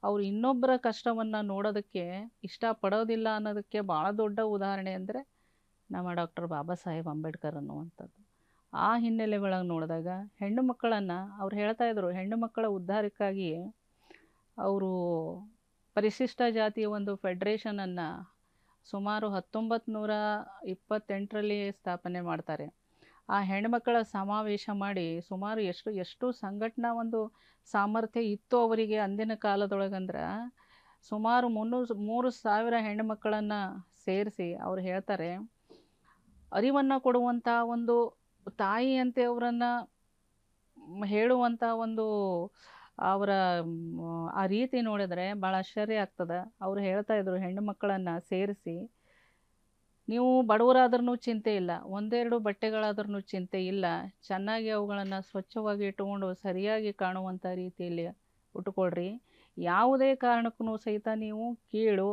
ಅವ್ರು ಇನ್ನೊಬ್ಬರ ಕಷ್ಟವನ್ನು ನೋಡೋದಕ್ಕೆ ಇಷ್ಟಪಡೋದಿಲ್ಲ ಅನ್ನೋದಕ್ಕೆ ಭಾಳ ದೊಡ್ಡ ಉದಾಹರಣೆ ಅಂದರೆ ನಮ್ಮ ಡಾಕ್ಟರ್ ಬಾಬಾ ಸಾಹೇಬ್ ಅಂಬೇಡ್ಕರ್ ಅನ್ನುವಂಥದ್ದು. ಆ ಹಿನ್ನೆಲೆ ಒಳಗೆ ನೋಡಿದಾಗ ಹೆಣ್ಣು ಮಕ್ಕಳನ್ನು ಅವ್ರು ಹೇಳ್ತಾ ಇದ್ರು, ಹೆಣ್ಣು ಮಕ್ಕಳ ಉದ್ಧಾರಕ್ಕಾಗಿ ಅವರು ಪರಿಶಿಷ್ಟ ಜಾತಿಯ ಒಂದು ಫೆಡ್ರೇಷನನ್ನು ಸುಮಾರು 1928ರಲ್ಲಿ ಸ್ಥಾಪನೆ ಮಾಡ್ತಾರೆ. ಆ ಹೆಣ್ಮಕ್ಕಳ ಸಮಾವೇಶ ಮಾಡಿ ಸುಮಾರು ಎಷ್ಟು ಸಂಘಟನಾ ಒಂದು ಸಾಮರ್ಥ್ಯ ಇತ್ತು ಅವರಿಗೆ ಅಂದಿನ ಕಾಲದೊಳಗಂದ್ರೆ ಸುಮಾರು 3,000 ಹೆಣ್ಣುಮಕ್ಕಳನ್ನು ಸೇರಿಸಿ ಅವ್ರು ಹೇಳ್ತಾರೆ, ಅರಿವನ್ನು ಕೊಡುವಂಥ ಒಂದು ತಾಯಿಯಂತೆ ಅವರನ್ನು ಹೇಳುವಂಥ ಒಂದು ಅವರ ಆ ರೀತಿ ನೋಡಿದರೆ ಭಾಳ ಆಶ್ಚರ್ಯ ಆಗ್ತದೆ. ಅವ್ರು ಹೇಳ್ತಾ ಇದ್ರು, ಹೆಣ್ಣು ಮಕ್ಕಳನ್ನು ಸೇರಿಸಿ, ನೀವು ಬಡವರಾದ್ರೂ ಚಿಂತೆ ಇಲ್ಲ, ಒಂದೆರಡು ಬಟ್ಟೆಗಳಾದ್ರೂ ಚಿಂತೆ ಇಲ್ಲ, ಚೆನ್ನಾಗಿ ಅವುಗಳನ್ನು ಸ್ವಚ್ಛವಾಗಿ ಇಟ್ಟುಕೊಂಡು ಸರಿಯಾಗಿ ಕಾಣುವಂಥ ರೀತಿಯಲ್ಲಿ ಉಟ್ಕೊಳ್ರಿ. ಯಾವುದೇ ಕಾರಣಕ್ಕೂ ಸಹಿತ ನೀವು ಕೀಳು,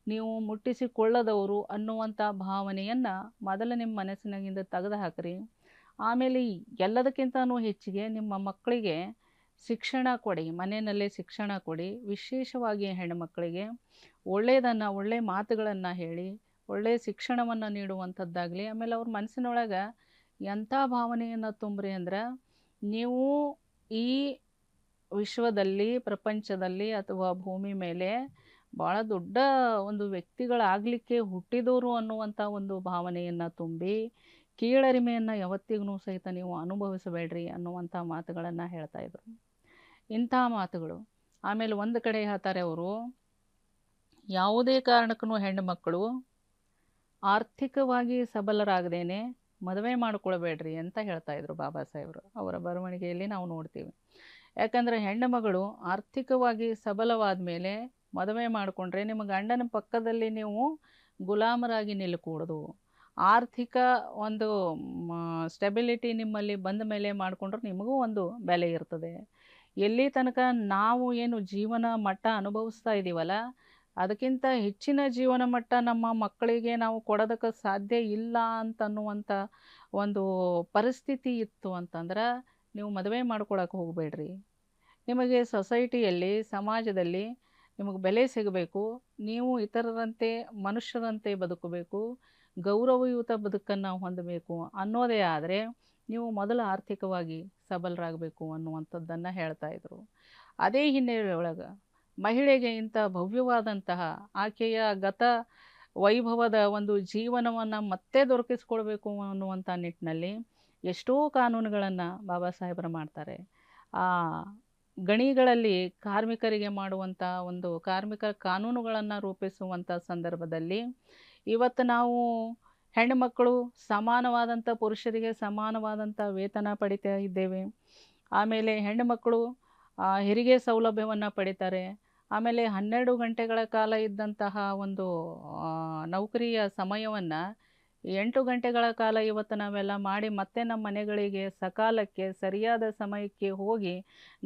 ನೀವು ಮುಟ್ಟಿಸಿಕೊಳ್ಳದವರು ಅನ್ನುವಂಥ ಭಾವನೆಯನ್ನು ಮೊದಲು ನಿಮ್ಮ ಮನಸ್ಸಿನಾಗಿಂದ ತೆಗೆದು ಹಾಕ್ರಿ. ಆಮೇಲೆ ಎಲ್ಲದಕ್ಕಿಂತನೂ ಹೆಚ್ಚಿಗೆ ನಿಮ್ಮ ಮಕ್ಕಳಿಗೆ ಶಿಕ್ಷಣ ಕೊಡಿ, ಮನೆಯಲ್ಲೇ ಶಿಕ್ಷಣ ಕೊಡಿ. ವಿಶೇಷವಾಗಿ ಹೆಣ್ಣುಮಕ್ಕಳಿಗೆ ಒಳ್ಳೆಯದನ್ನು, ಒಳ್ಳೆಯ ಮಾತುಗಳನ್ನು ಹೇಳಿ ಒಳ್ಳೆಯ ಶಿಕ್ಷಣವನ್ನು ನೀಡುವಂಥದ್ದಾಗಲಿ. ಆಮೇಲೆ ಅವ್ರ ಮನಸ್ಸಿನೊಳಗೆ ಎಂಥ ಭಾವನೆಯನ್ನು ತುಂಬ್ರಿ ಅಂದ್ರೆ, ನೀವು ಈ ವಿಶ್ವದಲ್ಲಿ, ಪ್ರಪಂಚದಲ್ಲಿ ಅಥವಾ ಭೂಮಿ ಮೇಲೆ ಭಾಳ ದೊಡ್ಡ ಒಂದು ವ್ಯಕ್ತಿಗಳಾಗಲಿಕ್ಕೆ ಹುಟ್ಟಿದವರು ಅನ್ನುವಂಥ ಒಂದು ಭಾವನೆಯನ್ನು ತುಂಬಿ, ಕೀಳರಿಮೆಯನ್ನು ಯಾವತ್ತಿಗೂ ಸಹಿತ ನೀವು ಅನುಭವಿಸಬೇಡ್ರಿ ಅನ್ನುವಂಥ ಮಾತುಗಳನ್ನು ಹೇಳ್ತಾಯಿದ್ರು. ಇಂಥ ಮಾತುಗಳು. ಆಮೇಲೆ ಒಂದು ಕಡೆ ಹೇಳ್ತಾರೆ ಅವರು, ಯಾವುದೇ ಕಾರಣಕ್ಕೂ ಹೆಣ್ಣು ಮಕ್ಕಳು ಆರ್ಥಿಕವಾಗಿ ಸಬಲರಾಗದೇನೆ ಮದುವೆ ಮಾಡಿಕೊಳ್ಬೇಡ್ರಿ ಅಂತ ಹೇಳ್ತಾಯಿದ್ರು ಬಾಬಾ ಸಾಹೇಬರು. ಅವರ ಬರವಣಿಗೆಯಲ್ಲಿ ನಾವು ನೋಡ್ತೀವಿ. ಯಾಕಂದರೆ ಹೆಣ್ಣು ಮಗಳು ಆರ್ಥಿಕವಾಗಿ ಸಬಲವಾದ ಮೇಲೆ ಮದುವೆ ಮಾಡಿಕೊಂಡ್ರೆ ನಿಮ್ಮ ಗಂಡನ ಪಕ್ಕದಲ್ಲಿ ನೀವು ಗುಲಾಮರಾಗಿ ನಿಲ್ಲಕೂಡದು. ಆರ್ಥಿಕ ಒಂದು ಸ್ಟೆಬಿಲಿಟಿ ನಿಮ್ಮಲ್ಲಿ ಬಂದ ಮೇಲೆ ಮಾಡಿಕೊಂಡ್ರೆ ನಿಮಗೂ ಒಂದು ಬೆಲೆ ಇರ್ತದೆ. ಎಲ್ಲಿ ತನಕ ನಾವು ಏನು ಜೀವನ ಮಟ್ಟ ಅನುಭವಿಸ್ತಾ ಇದ್ದೀವಲ್ಲ, ಅದಕ್ಕಿಂತ ಹೆಚ್ಚಿನ ಜೀವನ ಮಟ್ಟ ನಮ್ಮ ಮಕ್ಕಳಿಗೆ ನಾವು ಕೊಡೋದಕ್ಕೆ ಸಾಧ್ಯ ಇಲ್ಲ ಅಂತನ್ನುವಂಥ ಒಂದು ಪರಿಸ್ಥಿತಿ ಇತ್ತು ಅಂತಂದ್ರೆ ನೀವು ಮದುವೆ ಮಾಡ್ಕೊಳಕ್ಕೆ ಹೋಗಬೇಡ್ರಿ. ನಿಮಗೆ ಸೊಸೈಟಿಯಲ್ಲಿ, ಸಮಾಜದಲ್ಲಿ ನಿಮಗೆ ಬೆಲೆ ಸಿಗಬೇಕು, ನೀವು ಇತರರಂತೆ ಮನುಷ್ಯರಂತೆ ಬದುಕಬೇಕು, ಗೌರವಯುತ ಬದುಕನ್ನು ಹೊಂದಬೇಕು ಅನ್ನೋದೇ ಆದರೆ ನೀವು ಮೊದಲು ಆರ್ಥಿಕವಾಗಿ ಸಬಲರಾಗಬೇಕು ಅನ್ನುವಂಥದ್ದನ್ನು ಹೇಳ್ತಾಯಿದ್ರು. ಅದೇ ಹಿನ್ನೆಲೆ ಒಳಗೆ ಮಹಿಳೆಗೆ ಇಂಥ ಭವ್ಯವಾದಂತಹ ಆಕೆಯ ಗತ ವೈಭವದ ಒಂದು ಜೀವನವನ್ನು ಮತ್ತೆ ದೊರಕಿಸ್ಕೊಳ್ಬೇಕು ಅನ್ನುವಂಥ ನಿಟ್ಟಿನಲ್ಲಿ ಎಷ್ಟೋ ಕಾನೂನುಗಳನ್ನು ಬಾಬಾ ಸಾಹೇಬರು ಮಾಡ್ತಾರೆ. ಆ ಗಣಿಗಳಲ್ಲಿ ಕಾರ್ಮಿಕರಿಗೆ ಮಾಡುವಂಥ ಒಂದು ಕಾರ್ಮಿಕರ ಕಾನೂನುಗಳನ್ನು ರೂಪಿಸುವಂಥ ಸಂದರ್ಭದಲ್ಲಿ ಇವತ್ತು ನಾವು ಹೆಣ್ಣುಮಕ್ಕಳು ಸಮಾನವಾದಂಥ ಪುರುಷರಿಗೆ ಸಮಾನವಾದಂಥ ವೇತನ ಪಡಿತಾ ಇದ್ದೇವೆ. ಆಮೇಲೆ ಹೆಣ್ಣುಮಕ್ಕಳು ಹೆರಿಗೆ ಸೌಲಭ್ಯವನ್ನು ಪಡಿತಾರೆ. ಆಮೇಲೆ 12 ಗಂಟೆಗಳ ಕಾಲ ಇದ್ದಂತಹ ಒಂದು ನೌಕರಿಯ ಸಮಯವನ್ನು 8 ಗಂಟೆಗಳ ಕಾಲ ಇವತ್ತು ನಾವೆಲ್ಲ ಮಾಡಿ ಮತ್ತೆ ನಮ್ಮ ಮನೆಗಳಿಗೆ ಸಕಾಲಕ್ಕೆ ಸರಿಯಾದ ಸಮಯಕ್ಕೆ ಹೋಗಿ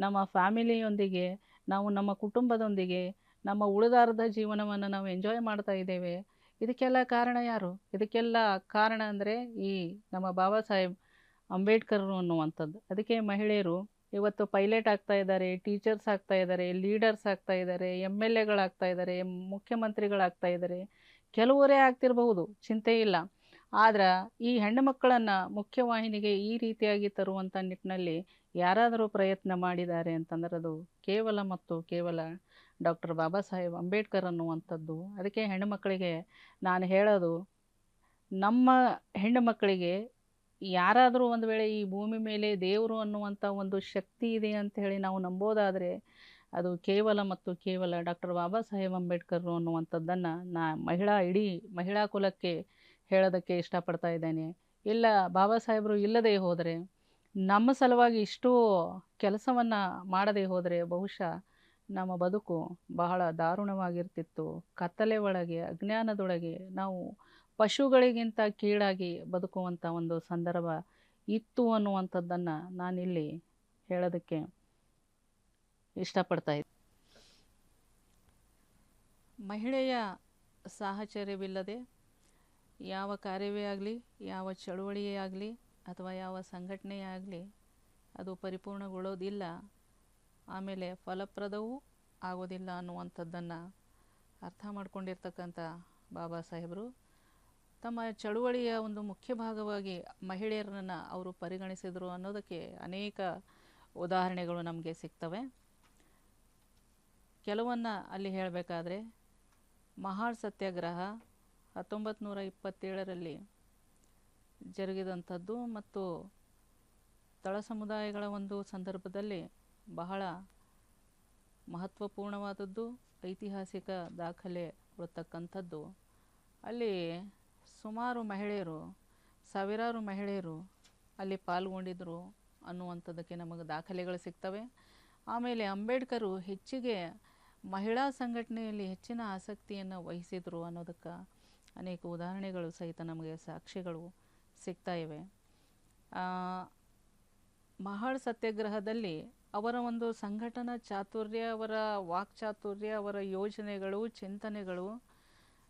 ನಮ್ಮ ಫ್ಯಾಮಿಲಿಯೊಂದಿಗೆ, ನಾವು ನಮ್ಮ ಕುಟುಂಬದೊಂದಿಗೆ ನಮ್ಮ ಉಳಿದಾರ್ಧ ಜೀವನವನ್ನು ನಾವು ಎಂಜಾಯ್ ಮಾಡ್ತಾ ಇದ್ದೇವೆ. ಇದಕ್ಕೆಲ್ಲ ಕಾರಣ ಯಾರು? ಇದಕ್ಕೆಲ್ಲ ಕಾರಣ ಅಂದರೆ ಈ ನಮ್ಮ ಬಾಬಾ ಸಾಹೇಬ್ ಅಂಬೇಡ್ಕರ್ ಅನ್ನುವಂಥದ್ದು. ಅದಕ್ಕೆ ಮಹಿಳೆಯರು ಇವತ್ತು ಪೈಲಟ್ ಆಗ್ತಾ ಇದ್ದಾರೆ, ಟೀಚರ್ಸ್ ಆಗ್ತಾ ಇದ್ದಾರೆ, ಲೀಡರ್ಸ್ ಆಗ್ತಾ ಇದ್ದಾರೆ, MLAಗಳಾಗ್ತಾ ಇದ್ದಾರೆ, ಮುಖ್ಯಮಂತ್ರಿಗಳಾಗ್ತಾ ಇದ್ದಾರೆ. ಕೆಲವರೇ ಆಗ್ತಿರಬಹುದು, ಚಿಂತೆ ಇಲ್ಲ. ಆದ್ರೆ ಈ ಹೆಣ್ಣು ಮಕ್ಕಳನ್ನು ಮುಖ್ಯವಾಹಿನಿಗೆ ಈ ರೀತಿಯಾಗಿ ತರುವಂಥ ನಿಟ್ಟಿನಲ್ಲಿ ಯಾರಾದರೂ ಪ್ರಯತ್ನ ಮಾಡಿದ್ದಾರೆ ಅಂತಂದ್ರೆ ಅದು ಕೇವಲ ಮತ್ತು ಕೇವಲ ಡಾಕ್ಟರ್ ಬಾಬಾ ಸಾಹೇಬ್ ಅಂಬೇಡ್ಕರ್ ಅನ್ನುವಂಥದ್ದು. ಅದಕ್ಕೆ ಹೆಣ್ಣು ಮಕ್ಕಳಿಗೆ ನಾನು ಹೇಳೋದು, ನಮ್ಮ ಹೆಣ್ಣು ಮಕ್ಕಳಿಗೆ ಯಾರಾದರೂ ಒಂದು ವೇಳೆ ಈ ಭೂಮಿ ಮೇಲೆ ದೇವರು ಅನ್ನುವಂಥ ಒಂದು ಶಕ್ತಿ ಇದೆ ಅಂತ ಹೇಳಿ ನಾವು ನಂಬೋದಾದರೆ ಅದು ಕೇವಲ ಮತ್ತು ಕೇವಲ ಡಾಕ್ಟರ್ ಬಾಬಾ ಸಾಹೇಬ್ ಅಂಬೇಡ್ಕರ್ ಅನ್ನುವಂಥದ್ದನ್ನು ಇಡೀ ಮಹಿಳಾ ಕುಲಕ್ಕೆ ಹೇಳೋದಕ್ಕೆ ಇಷ್ಟಪಡ್ತಾ ಇದ್ದೇನೆ. ಇಲ್ಲ ಬಾಬಾ ಸಾಹೇಬರು ಇಲ್ಲದೆ ಹೋದರೆ, ನಮ್ಮ ಸಲುವಾಗಿ ಇಷ್ಟು ಕೆಲಸವನ್ನು ಮಾಡದೇ ಹೋದರೆ ಬಹುಶಃ ನಮ್ಮ ಬದುಕು ಬಹಳ ದಾರುಣವಾಗಿರ್ತಿತ್ತು. ಕತ್ತಲೆ ಒಳಗೆ, ಅಜ್ಞಾನದೊಳಗೆ ನಾವು ಪಶುಗಳಿಗಿಂತ ಕೀಳಾಗಿ ಬದುಕುವಂಥ ಒಂದು ಸಂದರ್ಭ ಇತ್ತು ಅನ್ನುವಂಥದ್ದನ್ನು ನಾನಿಲ್ಲಿ ಹೇಳೋದಕ್ಕೆ ಇಷ್ಟಪಡ್ತಾ ಇದ್ದೀನಿ. ಮಹಿಳೆಯ ಸಾಹಚರ್ಯವಿಲ್ಲದೆ ಯಾವ ಕಾರ್ಯವೇ ಆಗಲಿ, ಯಾವ ಚಳುವಳಿಯೇ ಆಗಲಿ ಅಥವಾ ಯಾವ ಸಂಘಟನೆಯೇ ಆಗಲಿ ಅದು ಪರಿಪೂರ್ಣಗೊಳ್ಳೋದಿಲ್ಲ, ಆಮೇಲೆ ಫಲಪ್ರದವೂ ಆಗೋದಿಲ್ಲ ಅನ್ನುವಂಥದ್ದನ್ನು ಅರ್ಥ ಮಾಡ್ಕೊಂಡಿರ್ತಕ್ಕಂಥ ಬಾಬಾ ಸಾಹೇಬರು ತಮ್ಮ ಚಳುವಳಿಯ ಒಂದು ಮುಖ್ಯ ಭಾಗವಾಗಿ ಮಹಿಳೆಯರನ್ನು ಅವರು ಪರಿಗಣಿಸಿದರು ಅನ್ನೋದಕ್ಕೆ ಅನೇಕ ಉದಾಹರಣೆಗಳು ನಮಗೆ ಸಿಗ್ತವೆ. ಕೆಲವನ್ನು ಅಲ್ಲಿ ಹೇಳಬೇಕಾದ್ರೆ ಮಹಾಳ್ ಸತ್ಯಾಗ್ರಹ 1927ರಲ್ಲಿ ಜರುಗಿದಂಥದ್ದು ಮತ್ತು ತಳ ಸಮುದಾಯಗಳ ಒಂದು ಸಂದರ್ಭದಲ್ಲಿ ಬಹಳ ಮಹತ್ವಪೂರ್ಣವಾದದ್ದು, ಐತಿಹಾಸಿಕ ದಾಖಲೆ ಉಳ್ತಕ್ಕಂಥದ್ದು. ಅಲ್ಲಿ ಸುಮಾರು ಮಹಿಳೆಯರು, ಸಾವಿರಾರು ಮಹಿಳೆಯರು ಅಲ್ಲಿ ಪಾಲ್ಗೊಂಡಿದ್ದರು ಅನ್ನುವಂಥದ್ದಕ್ಕೆ ನಮಗೆ ದಾಖಲೆಗಳು ಸಿಗ್ತವೆ. ಆಮೇಲೆ ಅಂಬೇಡ್ಕರು ಹೆಚ್ಚಿಗೆ ಮಹಿಳಾ ಸಂಘಟನೆಯಲ್ಲಿ ಹೆಚ್ಚಿನ ಆಸಕ್ತಿಯನ್ನು ವಹಿಸಿದರು ಅನ್ನೋದಕ್ಕೆ ಅನೇಕ ಉದಾಹರಣೆಗಳು ಸಹಿತ ನಮಗೆ ಸಾಕ್ಷಿಗಳು ಸಿಗ್ತಾ ಇವೆ. ಮಹಾಳ್ ಸತ್ಯಾಗ್ರಹದಲ್ಲಿ ಅವರ ಒಂದು ಸಂಘಟನಾ ಚಾತುರ್ಯ, ಅವರ ವಾಕ್ಚಾತುರ್ಯ, ಅವರ ಯೋಜನೆಗಳು, ಚಿಂತನೆಗಳು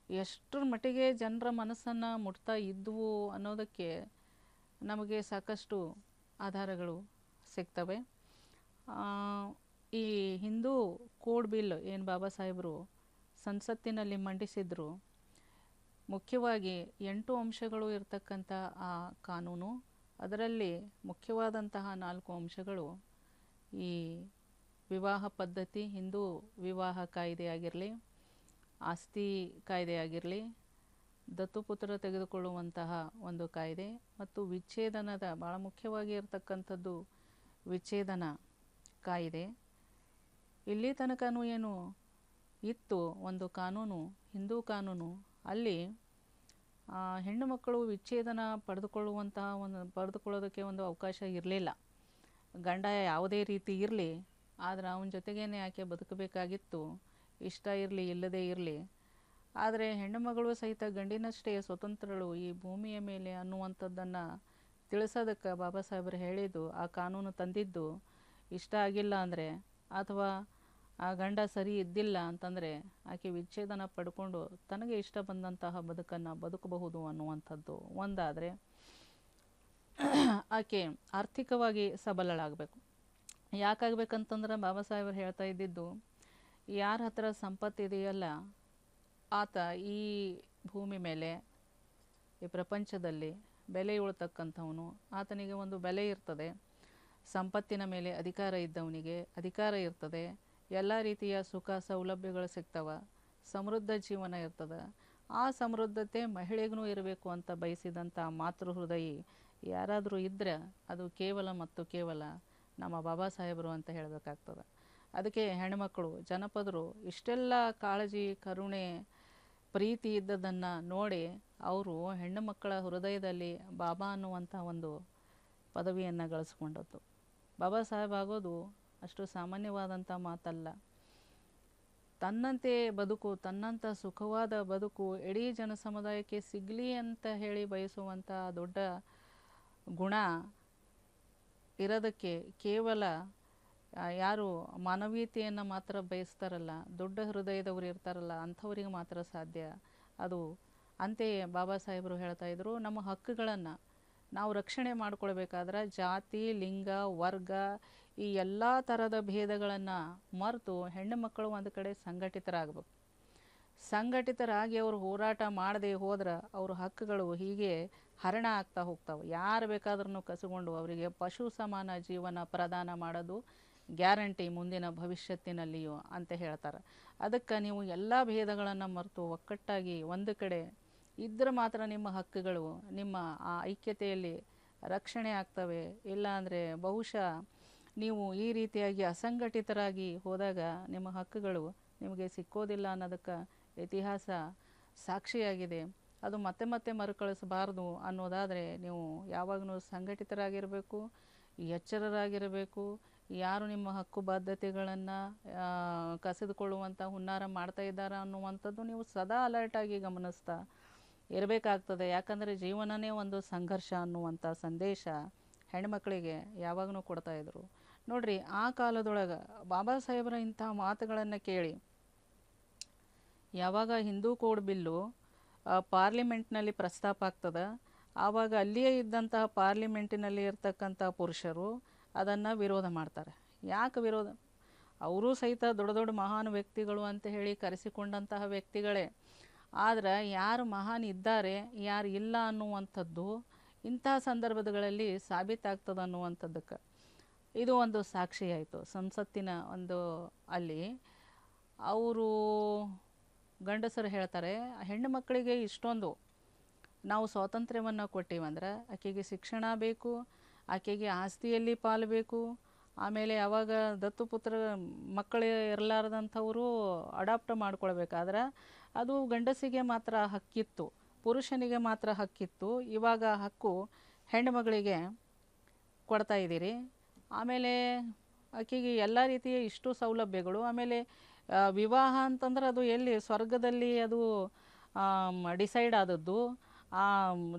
ಎಷ್ಟರ ಮಟ್ಟಿಗೆ ಜನರ ಮನಸ್ಸನ್ನು ಮುಟ್ತಾ ಇದ್ವು ಅನ್ನೋದಕ್ಕೆ ನಮಗೆ ಸಾಕಷ್ಟು ಆಧಾರಗಳು ಸಿಗ್ತವೆ. ಈ ಹಿಂದೂ ಕೋಡ್ ಬಿಲ್ ಏನು ಬಾಬಾ ಸಾಹೇಬರು ಸಂಸತ್ತಿನಲ್ಲಿ ಮಂಡಿಸಿದ್ರು, ಮುಖ್ಯವಾಗಿ 8 ಅಂಶಗಳು ಇರತಕ್ಕಂಥ ಆ ಕಾನೂನು, ಅದರಲ್ಲಿ ಮುಖ್ಯವಾದಂತಹ 4 ಅಂಶಗಳು ಈ ವಿವಾಹ ಪದ್ಧತಿ, ಹಿಂದೂ ವಿವಾಹ ಕಾಯ್ದೆ ಆಗಿರಲಿ, ಆಸ್ತಿ ಕಾಯ್ದೆ ಆಗಿರಲಿ, ದತ್ತುಪುತ್ರ ತೆಗೆದುಕೊಳ್ಳುವಂತಹ ಒಂದು ಕಾಯ್ದೆ ಮತ್ತು ವಿಚ್ಛೇದನದ ಭಾಳ ಮುಖ್ಯವಾಗಿ ಇರತಕ್ಕಂಥದ್ದು ವಿಚ್ಛೇದನ ಕಾಯ್ದೆ. ಇಲ್ಲಿ ತನಕನೂ ಏನು ಇತ್ತು ಒಂದು ಕಾನೂನು, ಹಿಂದೂ ಕಾನೂನು, ಅಲ್ಲಿ ಹೆಣ್ಣು ಮಕ್ಕಳು ವಿಚ್ಛೇದನ ಪಡೆದುಕೊಳ್ಳೋದಕ್ಕೆ ಒಂದು ಅವಕಾಶ ಇರಲಿಲ್ಲ. ಗಂಡ ಯಾವುದೇ ರೀತಿ ಇರಲಿ, ಆದರೆ ಅವನ ಜೊತೆಗೇನೆ ಆಕೆ ಬದುಕಬೇಕಾಗಿತ್ತು, ಇಷ್ಟ ಇರಲಿ ಇಲ್ಲದೇ ಇರಲಿ. ಆದರೆ ಹೆಣ್ಣು ಮಗಳು ಸಹಿತ ಗಂಡಿನಷ್ಟೇ ಸ್ವತಂತ್ರಳು ಈ ಭೂಮಿಯ ಮೇಲೆ ಅನ್ನುವಂಥದ್ದನ್ನು ತಿಳಿಸೋದಕ್ಕೆ ಬಾಬಾ ಸಾಹೇಬರು ಹೇಳಿದ್ದು, ಆ ಕಾನೂನು ತಂದಿದ್ದು, ಇಷ್ಟ ಆಗಿಲ್ಲ ಅಂದರೆ ಅಥವಾ ಆ ಗಂಡ ಸರಿ ಇದ್ದಿಲ್ಲ ಅಂತಂದರೆ ಆಕೆ ವಿಚ್ಛೇದನ ಪಡ್ಕೊಂಡು ತನಗೆ ಇಷ್ಟ ಬಂದಂತಹ ಬದುಕನ್ನು ಬದುಕಬಹುದು ಅನ್ನುವಂಥದ್ದು ಒಂದಾದರೆ, ಆಕೆ ಆರ್ಥಿಕವಾಗಿ ಸಬಲಳಾಗಬೇಕು. ಯಾಕಾಗಬೇಕಂತಂದ್ರೆ ಬಾಬಾ ಸಾಹೇಬರು ಹೇಳ್ತಾ ಇದ್ದಿದ್ದು, ಯಾರ ಹತ್ರ ಸಂಪತ್ತಿದೆಯಲ್ಲ ಆತ ಈ ಭೂಮಿ ಮೇಲೆ, ಈ ಪ್ರಪಂಚದಲ್ಲಿ ಬೆಲೆ ಉಳ್ತಕ್ಕಂಥವನು, ಆತನಿಗೆ ಒಂದು ಬೆಲೆ ಇರ್ತದೆ. ಸಂಪತ್ತಿನ ಮೇಲೆ ಅಧಿಕಾರ ಇದ್ದವನಿಗೆ ಅಧಿಕಾರ ಇರ್ತದೆ, ಎಲ್ಲ ರೀತಿಯ ಸುಖ ಸೌಲಭ್ಯಗಳು ಸಿಗ್ತವೆ, ಸಮೃದ್ಧ ಜೀವನ ಇರ್ತದೆ. ಆ ಸಮೃದ್ಧತೆ ಮಹಿಳೆಗೂ ಇರಬೇಕು ಅಂತ ಬಯಸಿದಂಥ ಮಾತೃ ಹೃದಯಿ ಯಾರಾದರೂ ಇದ್ದರೆ ಅದು ಕೇವಲ ಮತ್ತು ಕೇವಲ ನಮ್ಮ ಬಾಬಾ ಸಾಹೇಬರು ಅಂತ ಹೇಳಬೇಕಾಗ್ತದೆ. ಅದಕ್ಕೆ ಹೆಣ್ಮಕ್ಕಳು, ಜನಪದರು ಇಷ್ಟೆಲ್ಲ ಕಾಳಜಿ, ಕರುಣೆ, ಪ್ರೀತಿ ಇದ್ದದನ್ನು ನೋಡಿ ಅವರು ಹೆಣ್ಣು ಮಕ್ಕಳ ಹೃದಯದಲ್ಲಿ ಬಾಬಾ ಅನ್ನುವಂಥ ಒಂದು ಪದವಿಯನ್ನು ಗಳಿಸ್ಕೊಂಡದ್ದು. ಬಾಬಾ ಸಾಹೇಬ್ ಆಗೋದು ಅಷ್ಟು ಸಾಮಾನ್ಯವಾದಂಥ ಮಾತಲ್ಲ. ತನ್ನಂತೆ ಬದುಕು, ತನ್ನಂಥ ಸುಖವಾದ ಬದುಕು ಇಡೀ ಜನ ಸಮುದಾಯಕ್ಕೆ ಸಿಗಲಿ ಅಂತ ಹೇಳಿ ಬಯಸುವಂಥ ದೊಡ್ಡ ಗುಣ ಇರೋದಕ್ಕೆ ಕೇವಲ ಯಾರು ಮಾನವೀಯತೆಯನ್ನು ಮಾತ್ರ ಬಯಸ್ತಾರಲ್ಲ, ದೊಡ್ಡ ಹೃದಯದವರು ಇರ್ತಾರಲ್ಲ, ಅಂಥವರಿಗೆ ಮಾತ್ರ ಸಾಧ್ಯ ಅದು. ಅಂತೆಯೇ ಬಾಬಾ ಸಾಹೇಬರು ಹೇಳ್ತಾ ಇದ್ರು, ನಮ್ಮ ಹಕ್ಕುಗಳನ್ನು ನಾವು ರಕ್ಷಣೆ ಮಾಡ್ಕೊಳ್ಬೇಕಾದ್ರೆ ಜಾತಿ, ಲಿಂಗ, ವರ್ಗ ಈ ಎಲ್ಲ ಥರದ ಭೇದಗಳನ್ನು ಮರೆತು ಹೆಣ್ಣು ಮಕ್ಕಳು ಒಂದು ಕಡೆ ಸಂಘಟಿತರಾಗಬೇಕು. ಸಂಘಟಿತರಾಗಿ ಅವರು ಹೋರಾಟ ಮಾಡದೆ ಹೋದ್ರೆ ಅವ್ರ ಹಕ್ಕುಗಳು ಹೀಗೆ ಹರಣ ಆಗ್ತಾ ಹೋಗ್ತಾವೆ. ಯಾರು ಬೇಕಾದ್ರೂ ಕಸಗೊಂಡು ಅವರಿಗೆ ಪಶು ಸಮಾನ ಜೀವನ ಪ್ರದಾನ ಮಾಡೋದು ಗ್ಯಾರಂಟಿ ಮುಂದಿನ ಭವಿಷ್ಯತ್ತಿನಲ್ಲಿಯೂ ಅಂತ ಹೇಳ್ತಾರೆ. ಅದಕ್ಕೆ ನೀವು ಎಲ್ಲ ಭೇದಗಳನ್ನು ಮರೆತು ಒಕ್ಕಟ್ಟಾಗಿ ಒಂದು ಕಡೆ ಇದ್ರೆ ಮಾತ್ರ ನಿಮ್ಮ ಹಕ್ಕುಗಳು ನಿಮ್ಮ ಆ ಐಕ್ಯತೆಯಲ್ಲಿ ರಕ್ಷಣೆ ಆಗ್ತವೆ. ಇಲ್ಲ ಅಂದರೆ ಬಹುಶಃ ನೀವು ಈ ರೀತಿಯಾಗಿ ಅಸಂಘಟಿತರಾಗಿ ಹೋದಾಗ ನಿಮ್ಮ ಹಕ್ಕುಗಳು ನಿಮಗೆ ಸಿಕ್ಕೋದಿಲ್ಲ ಅನ್ನೋದಕ್ಕೆ ಇತಿಹಾಸ ಸಾಕ್ಷಿಯಾಗಿದೆ. ಅದು ಮತ್ತೆ ಮತ್ತೆ ಮರುಕಳಿಸಬಾರ್ದು ಅನ್ನೋದಾದರೆ ನೀವು ಯಾವಾಗಲೂ ಸಂಘಟಿತರಾಗಿರಬೇಕು, ಎಚ್ಚರರಾಗಿರಬೇಕು. ಯಾರು ನಿಮ್ಮ ಹಕ್ಕು ಬಾಧ್ಯತೆಗಳನ್ನು ಕಸಿದುಕೊಳ್ಳುವಂಥ ಹುನ್ನಾರ ಮಾಡ್ತಾ ಇದ್ದಾರೆ ಅನ್ನುವಂಥದ್ದು ನೀವು ಸದಾ ಅಲರ್ಟಾಗಿ ಗಮನಿಸ್ತಾ ಇರಬೇಕಾಗ್ತದೆ. ಯಾಕಂದರೆ ಜೀವನನೇ ಒಂದು ಸಂಘರ್ಷ ಅನ್ನುವಂಥ ಸಂದೇಶ ಹೆಣ್ಮಕ್ಳಿಗೆ ಯಾವಾಗಲೂ ಕೊಡ್ತಾಯಿದ್ರು. ನೋಡ್ರಿ, ಆ ಕಾಲದೊಳಗೆ ಬಾಬಾ ಸಾಹೇಬರ ಇಂಥ ಮಾತುಗಳನ್ನು ಕೇಳಿ ಯಾವಾಗ ಹಿಂದೂ ಕೋಡ್ ಬಿಲ್ಲು ಪಾರ್ಲಿಮೆಂಟ್ನಲ್ಲಿ ಪ್ರಸ್ತಾಪ ಆಗ್ತದೆ, ಆವಾಗ ಅಲ್ಲಿಯೇ ಇದ್ದಂತಹ ಪಾರ್ಲಿಮೆಂಟಿನಲ್ಲಿ ಇರ್ತಕ್ಕಂಥ ಪುರುಷರು ಅದನ್ನು ವಿರೋಧ ಮಾಡ್ತಾರೆ. ಯಾಕೆ ವಿರೋಧ? ಅವರೂ ಸಹಿತ ದೊಡ್ಡ ದೊಡ್ಡ ಮಹಾನ್ ವ್ಯಕ್ತಿಗಳು ಅಂತ ಹೇಳಿ ಕರೆಸಿಕೊಂಡಂತಹ ವ್ಯಕ್ತಿಗಳೇ. ಆದರೆ ಯಾರು ಮಹಾನ್ ಇದ್ದಾರೆ, ಯಾರು ಇಲ್ಲ ಅನ್ನುವಂಥದ್ದು ಇಂಥ ಸಂದರ್ಭಗಳಲ್ಲಿ ಸಾಬೀತಾಗ್ತದೆ ಅನ್ನುವಂಥದ್ದಕ್ಕೆ ಇದು ಒಂದು ಸಾಕ್ಷಿಯಾಯಿತು. ಸಂಸತ್ತಿನ ಒಂದು ಅಲ್ಲಿ ಅವರು ಗಂಡಸರು ಹೇಳ್ತಾರೆ, ಹೆಣ್ಣು ಮಕ್ಕಳಿಗೆ ಇಷ್ಟೊಂದು ನಾವು ಸ್ವಾತಂತ್ರ್ಯವನ್ನು ಕೊಟ್ಟಿವಂದ್ರೆ ಆಕೆಗೆ ಶಿಕ್ಷಣ ಬೇಕು, ಆಕೆಗೆ ಆಸ್ತಿಯಲ್ಲಿ ಪಾಲು ಬೇಕು, ಆಮೇಲೆ ಅವಾಗ ದತ್ತುಪುತ್ರ ಮಕ್ಕಳು ಇರಲಾರ್ದಂಥವರು ಅಡಾಪ್ಟ್ ಮಾಡ್ಕೊಳ್ಬೇಕಾದ್ರೆ ಅದು ಗಂಡಸಿಗೆ ಮಾತ್ರ ಹಕ್ಕಿತ್ತು, ಪುರುಷನಿಗೆ ಮಾತ್ರ ಹಕ್ಕಿತ್ತು. ಇವಾಗ ಹಕ್ಕು ಹೆಣ್ಣು ಮಗಳಿಗೆ ಕೊಡ್ತಾ ಇದ್ದೀರಿ. ಆಮೇಲೆ ಆಕೆಗೆ ಎಲ್ಲ ರೀತಿಯ ಇಷ್ಟು ಸೌಲಭ್ಯಗಳು. ಆಮೇಲೆ ವಿವಾಹ ಅಂತಂದ್ರೆ ಅದು ಎಲ್ಲಿ ಸ್ವರ್ಗದಲ್ಲಿ ಅದು ಡಿಸೈಡ್ ಆದದ್ದು,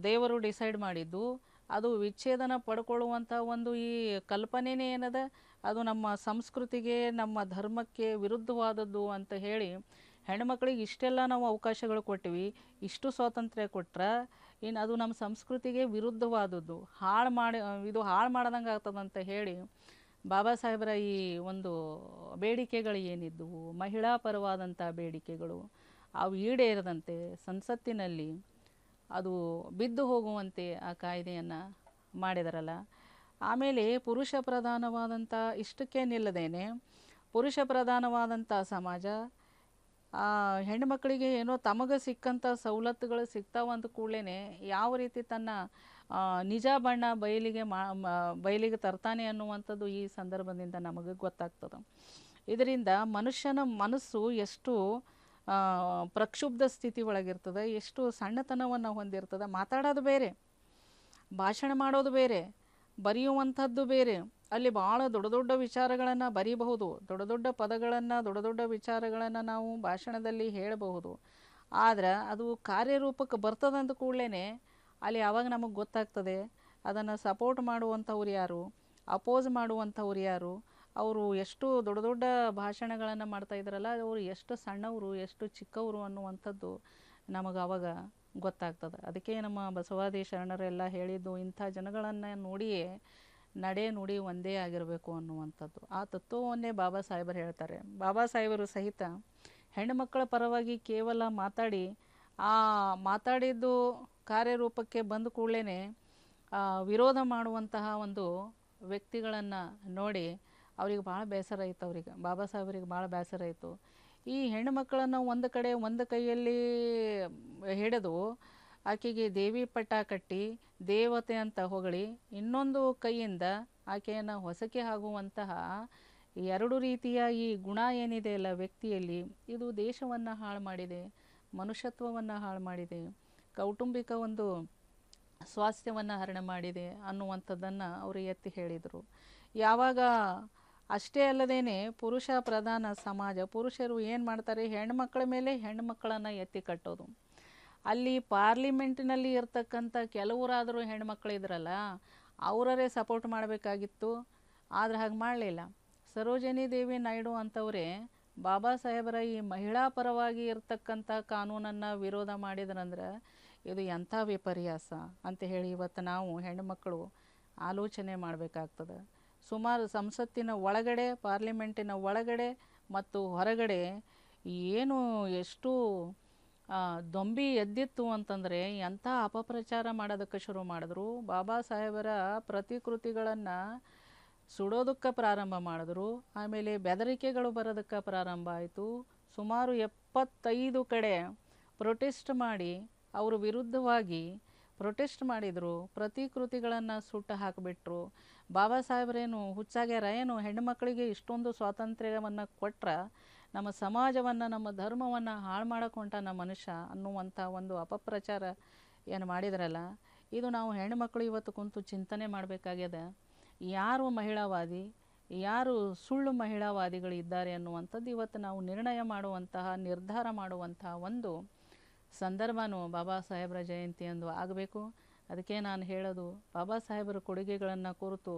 ದೇವರು ಡಿಸೈಡ್ ಮಾಡಿದ್ದು. ಅದು ವಿಚ್ಛೇದನ ಪಡ್ಕೊಳ್ಳುವಂಥ ಒಂದು ಈ ಕಲ್ಪನೆನೇ ಏನದ, ಅದು ನಮ್ಮ ಸಂಸ್ಕೃತಿಗೆ ನಮ್ಮ ಧರ್ಮಕ್ಕೆ ವಿರುದ್ಧವಾದದ್ದು ಅಂತ ಹೇಳಿ ಹೆಣ್ಮಕ್ಳಿಗೆ ಇಷ್ಟೆಲ್ಲ ನಾವು ಅವಕಾಶಗಳು ಕೊಟ್ಟಿವಿ, ಇಷ್ಟು ಸ್ವಾತಂತ್ರ್ಯ ಕೊಟ್ರೆ ಇನ್ನು ಅದು ನಮ್ಮ ಸಂಸ್ಕೃತಿಗೆ ವಿರುದ್ಧವಾದದ್ದು, ಇದು ಹಾಳು ಮಾಡ್ದಂಗೆ ಆಗ್ತದಂತ ಹೇಳಿ ಬಾಬಾ ಸಾಹೇಬರ ಈ ಒಂದು ಬೇಡಿಕೆಗಳು ಏನಿದ್ದವು, ಮಹಿಳಾ ಪರವಾದಂಥ ಬೇಡಿಕೆಗಳು, ಅವು ಈಡೇರದಂತೆ ಸಂಸತ್ತಿನಲ್ಲಿ ಅದು ಬಿದ್ದು ಹೋಗುವಂತೆ ಆ ಕಾಯ್ದೆಯನ್ನು ಮಾಡಿದಾರಲ್ಲ. ಆಮೇಲೆ ಪುರುಷ ಪ್ರಧಾನವಾದಂಥ ಇಷ್ಟಕ್ಕೆ ನಿಲ್ಲದೇನೆ ಪುರುಷ ಪ್ರಧಾನವಾದಂಥ ಸಮಾಜ ಹೆಣ್ಣುಮಕ್ಕಳಿಗೆ ಏನೋ ತಮಗೆ ಸಿಕ್ಕಂಥ ಸವಲತ್ತುಗಳು ಸಿಗ್ತಾವಂತ ಕೂಡಲೇ ಯಾವ ರೀತಿ ತನ್ನ ನಿಜ ಬಣ್ಣ ಬಯಲಿಗೆ ತರ್ತಾನೆ ಅನ್ನುವಂಥದ್ದು ಈ ಸಂದರ್ಭದಿಂದ ನಮಗೆ ಗೊತ್ತಾಗ್ತದೆ. ಇದರಿಂದ ಮನುಷ್ಯನ ಮನಸ್ಸು ಎಷ್ಟು ಪ್ರಕ್ಷುಬ್ಧ ಸ್ಥಿತಿ ಒಳಗಿರ್ತದೆ, ಎಷ್ಟು ಸಣ್ಣತನವನ್ನು ಹೊಂದಿರ್ತದೆ. ಮಾತಾಡೋದು ಬೇರೆ, ಭಾಷಣ ಮಾಡೋದು ಬೇರೆ, ಬರೆಯುವಂಥದ್ದು ಬೇರೆ. ಅಲ್ಲಿ ಭಾಳ ದೊಡ್ಡ ದೊಡ್ಡ ವಿಚಾರಗಳನ್ನು ಬರೀಬಹುದು, ದೊಡ್ಡ ದೊಡ್ಡ ಪದಗಳನ್ನು, ದೊಡ್ಡ ದೊಡ್ಡ ವಿಚಾರಗಳನ್ನು ನಾವು ಭಾಷಣದಲ್ಲಿ ಹೇಳಬಹುದು. ಆದರೆ ಅದು ಕಾರ್ಯರೂಪಕ್ಕೆ ಬರ್ತದಂತ ಕೂಡಲೇ ಅಲ್ಲಿ ಆವಾಗ ನಮಗೆ ಗೊತ್ತಾಗ್ತದೆ ಅದನ್ನು ಸಪೋರ್ಟ್ ಮಾಡುವಂಥವ್ರು ಯಾರು, ಅಪೋಸ್ ಮಾಡುವಂಥವ್ರು ಯಾರು, ಅವರು ಎಷ್ಟು ದೊಡ್ಡ ದೊಡ್ಡ ಭಾಷಣಗಳನ್ನು ಮಾಡ್ತಾ ಇದ್ದಾರಲ್ಲ, ಅವರು ಎಷ್ಟು ಸಣ್ಣವರು ಎಷ್ಟು ಚಿಕ್ಕವರು ಅನ್ನುವಂಥದ್ದು ನಮಗೆ ಆವಾಗ ಗೊತ್ತಾಗ್ತದೆ. ಅದಕ್ಕೆ ನಮ್ಮ ಬಸವಾದಿ ಶರಣರೆಲ್ಲ ಹೇಳಿದ್ದು, ಇಂಥ ಜನಗಳನ್ನು ನೋಡಿಯೇ ನಡೆ ನುಡಿ ಒಂದೇ ಆಗಿರಬೇಕು ಅನ್ನುವಂಥದ್ದು. ಆ ತತ್ವವನ್ನೇ ಬಾಬಾ ಸಾಹೇಬರು ಹೇಳ್ತಾರೆ. ಬಾಬಾ ಸಾಹೇಬರು ಸಹಿತ ಹೆಣ್ಣುಮಕ್ಕಳ ಪರವಾಗಿ ಕೇವಲ ಮಾತಾಡಿ, ಆ ಮಾತಾಡಿದ್ದು ಕಾರ್ಯರೂಪಕ್ಕೆ ಬಂದ ಕೂಡಲೇ ವಿರೋಧ ಮಾಡುವಂತಹ ಒಂದು ವ್ಯಕ್ತಿಗಳನ್ನು ನೋಡಿ ಅವ್ರಿಗೆ ಭಾಳ ಬೇಸರ ಇತ್ತು. ಅವ್ರಿಗೆ ಬಾಬಾ ಸಾಹೇಬರಿಗೆ ಭಾಳ ಬೇಸರ ಇತ್ತು. ಈ ಹೆಣ್ಣು ಮಕ್ಕಳನ್ನು ಒಂದು ಕೈಯಲ್ಲಿ ಹಿಡಿದು ಆಕೆಗೆ ದೇವಿ ಪಟ್ಟ ಕಟ್ಟಿ ದೇವತೆ ಅಂತ ಹೊಗಳಿ, ಇನ್ನೊಂದು ಕೈಯಿಂದ ಆಕೆಯನ್ನು ಹೊಸಕೆ ಆಗುವಂತಹ ಎರಡು ರೀತಿಯ ಈ ಗುಣ ಏನಿದೆ ಅಲ್ಲ ವ್ಯಕ್ತಿಯಲ್ಲಿ, ಇದು ದೇಶವನ್ನು ಹಾಳು ಮಾಡಿದೆ, ಮನುಷ್ಯತ್ವವನ್ನು ಹಾಳು ಮಾಡಿದೆ, ಕೌಟುಂಬಿಕ ಒಂದು ಸ್ವಾಸ್ಥ್ಯವನ್ನು ಹರಣ ಮಾಡಿದೆ ಅನ್ನುವಂಥದ್ದನ್ನು ಅವರು ಎತ್ತಿ ಹೇಳಿದರು. ಯಾವಾಗ ಅಷ್ಟೇ ಅಲ್ಲದೇನೆ ಪುರುಷ ಪ್ರಧಾನ ಸಮಾಜ, ಪುರುಷರು ಏನು ಮಾಡ್ತಾರೆ, ಹೆಣ್ಮಕ್ಳ ಮೇಲೆ ಹೆಣ್ಮಕ್ಕಳನ್ನು ಎತ್ತಿ ಕಟ್ಟೋದು. ಅಲ್ಲಿ ಪಾರ್ಲಿಮೆಂಟಿನಲ್ಲಿ ಇರ್ತಕ್ಕಂಥ ಕೆಲವರಾದರೂ ಹೆಣ್ಮಕ್ಳಿದ್ರಲ್ಲ, ಅವರೇ ಸಪೋರ್ಟ್ ಮಾಡಬೇಕಾಗಿತ್ತು. ಆದರೆ ಹಾಗೆ ಮಾಡಲಿಲ್ಲ. ಸರೋಜಿನಿ ದೇವಿ ನಾಯ್ಡು ಅಂಥವರೇ ಬಾಬಾ ಸಾಹೇಬರ ಈ ಮಹಿಳಾ ಪರವಾಗಿ ಇರ್ತಕ್ಕಂಥ ಕಾನೂನನ್ನು ವಿರೋಧ ಮಾಡಿದ್ರಂದ್ರೆ ಇದು ಎಂಥ ವಿಪರ್ಯಾಸ ಅಂತ ಹೇಳಿ ಇವತ್ತು ನಾವು ಹೆಣ್ಣುಮಕ್ಕಳು ಆಲೋಚನೆ ಮಾಡಬೇಕಾಗ್ತದೆ. ಸುಮಾರು ಸಂಸತ್ತಿನ ಒಳಗಡೆ, ಪಾರ್ಲಿಮೆಂಟಿನ ಒಳಗಡೆ ಮತ್ತು ಹೊರಗಡೆ ಏನು ಎಷ್ಟು ದೊಂಬಿ ಎದ್ದಿತ್ತು ಅಂತಂದರೆ ಎಂಥ ಅಪಪ್ರಚಾರ ಮಾಡೋದಕ್ಕೆ ಶುರು ಮಾಡಿದ್ರು. ಬಾಬಾ ಸಾಹೇಬರ ಪ್ರತಿಕೃತಿಗಳನ್ನು ಸುಡೋದಕ್ಕೆ ಪ್ರಾರಂಭ ಮಾಡಿದ್ರು. ಆಮೇಲೆ ಬೆದರಿಕೆಗಳು ಬರೋದಕ್ಕೆ ಪ್ರಾರಂಭ ಆಯಿತು. ಸುಮಾರು 75 ಕಡೆ ಪ್ರೊಟೆಸ್ಟ್ ಮಾಡಿ ಅವರು ವಿರುದ್ಧವಾಗಿ ಪ್ರೊಟೆಸ್ಟ್ ಮಾಡಿದರು. ಪ್ರತಿಕೃತಿಗಳನ್ನು ಸುಟ್ಟು ಹಾಕಿಬಿಟ್ರು. ಬಾಬಾ ಸಾಹೇಬ್ರೇನು ಹುಚ್ಚಾಗ್ಯಾರ ಏನು, ಹೆಣ್ಣು ಮಕ್ಕಳಿಗೆ ಇಷ್ಟೊಂದು ಸ್ವಾತಂತ್ರ್ಯವನ್ನು ಕೊಟ್ರ ನಮ್ಮ ಸಮಾಜವನ್ನು ನಮ್ಮ ಧರ್ಮವನ್ನು ಹಾಳು ಮಾಡಕ್ಕೆ ಹೊಂಟಾನ ಮನುಷ್ಯ ಅನ್ನುವಂಥ ಒಂದು ಅಪಪ್ರಚಾರ ಏನು ಮಾಡಿದ್ರಲ್ಲ, ಇದು ನಾವು ಹೆಣ್ಣುಮಕ್ಕಳು ಇವತ್ತು ಕುಂತು ಚಿಂತನೆ ಮಾಡಬೇಕಾಗ್ಯದ. ಯಾರು ಮಹಿಳಾವಾದಿ, ಯಾರು ಸುಳ್ಳು ಮಹಿಳಾವಾದಿಗಳು ಇದ್ದಾರೆ ಅನ್ನುವಂಥದ್ದು ಇವತ್ತು ನಾವು ನಿರ್ಣಯ ಮಾಡುವಂತಹ, ನಿರ್ಧಾರ ಮಾಡುವಂತಹ ಒಂದು ಸಂದರ್ಭನೂ ಬಾಬಾ ಸಾಹೇಬರ ಜಯಂತಿಯಂದು ಆಗಬೇಕು. ಅದಕ್ಕೆ ನಾನು ಹೇಳೋದು, ಬಾಬಾ ಸಾಹೇಬರ ಕೊಡುಗೆಗಳನ್ನು ಕುರಿತು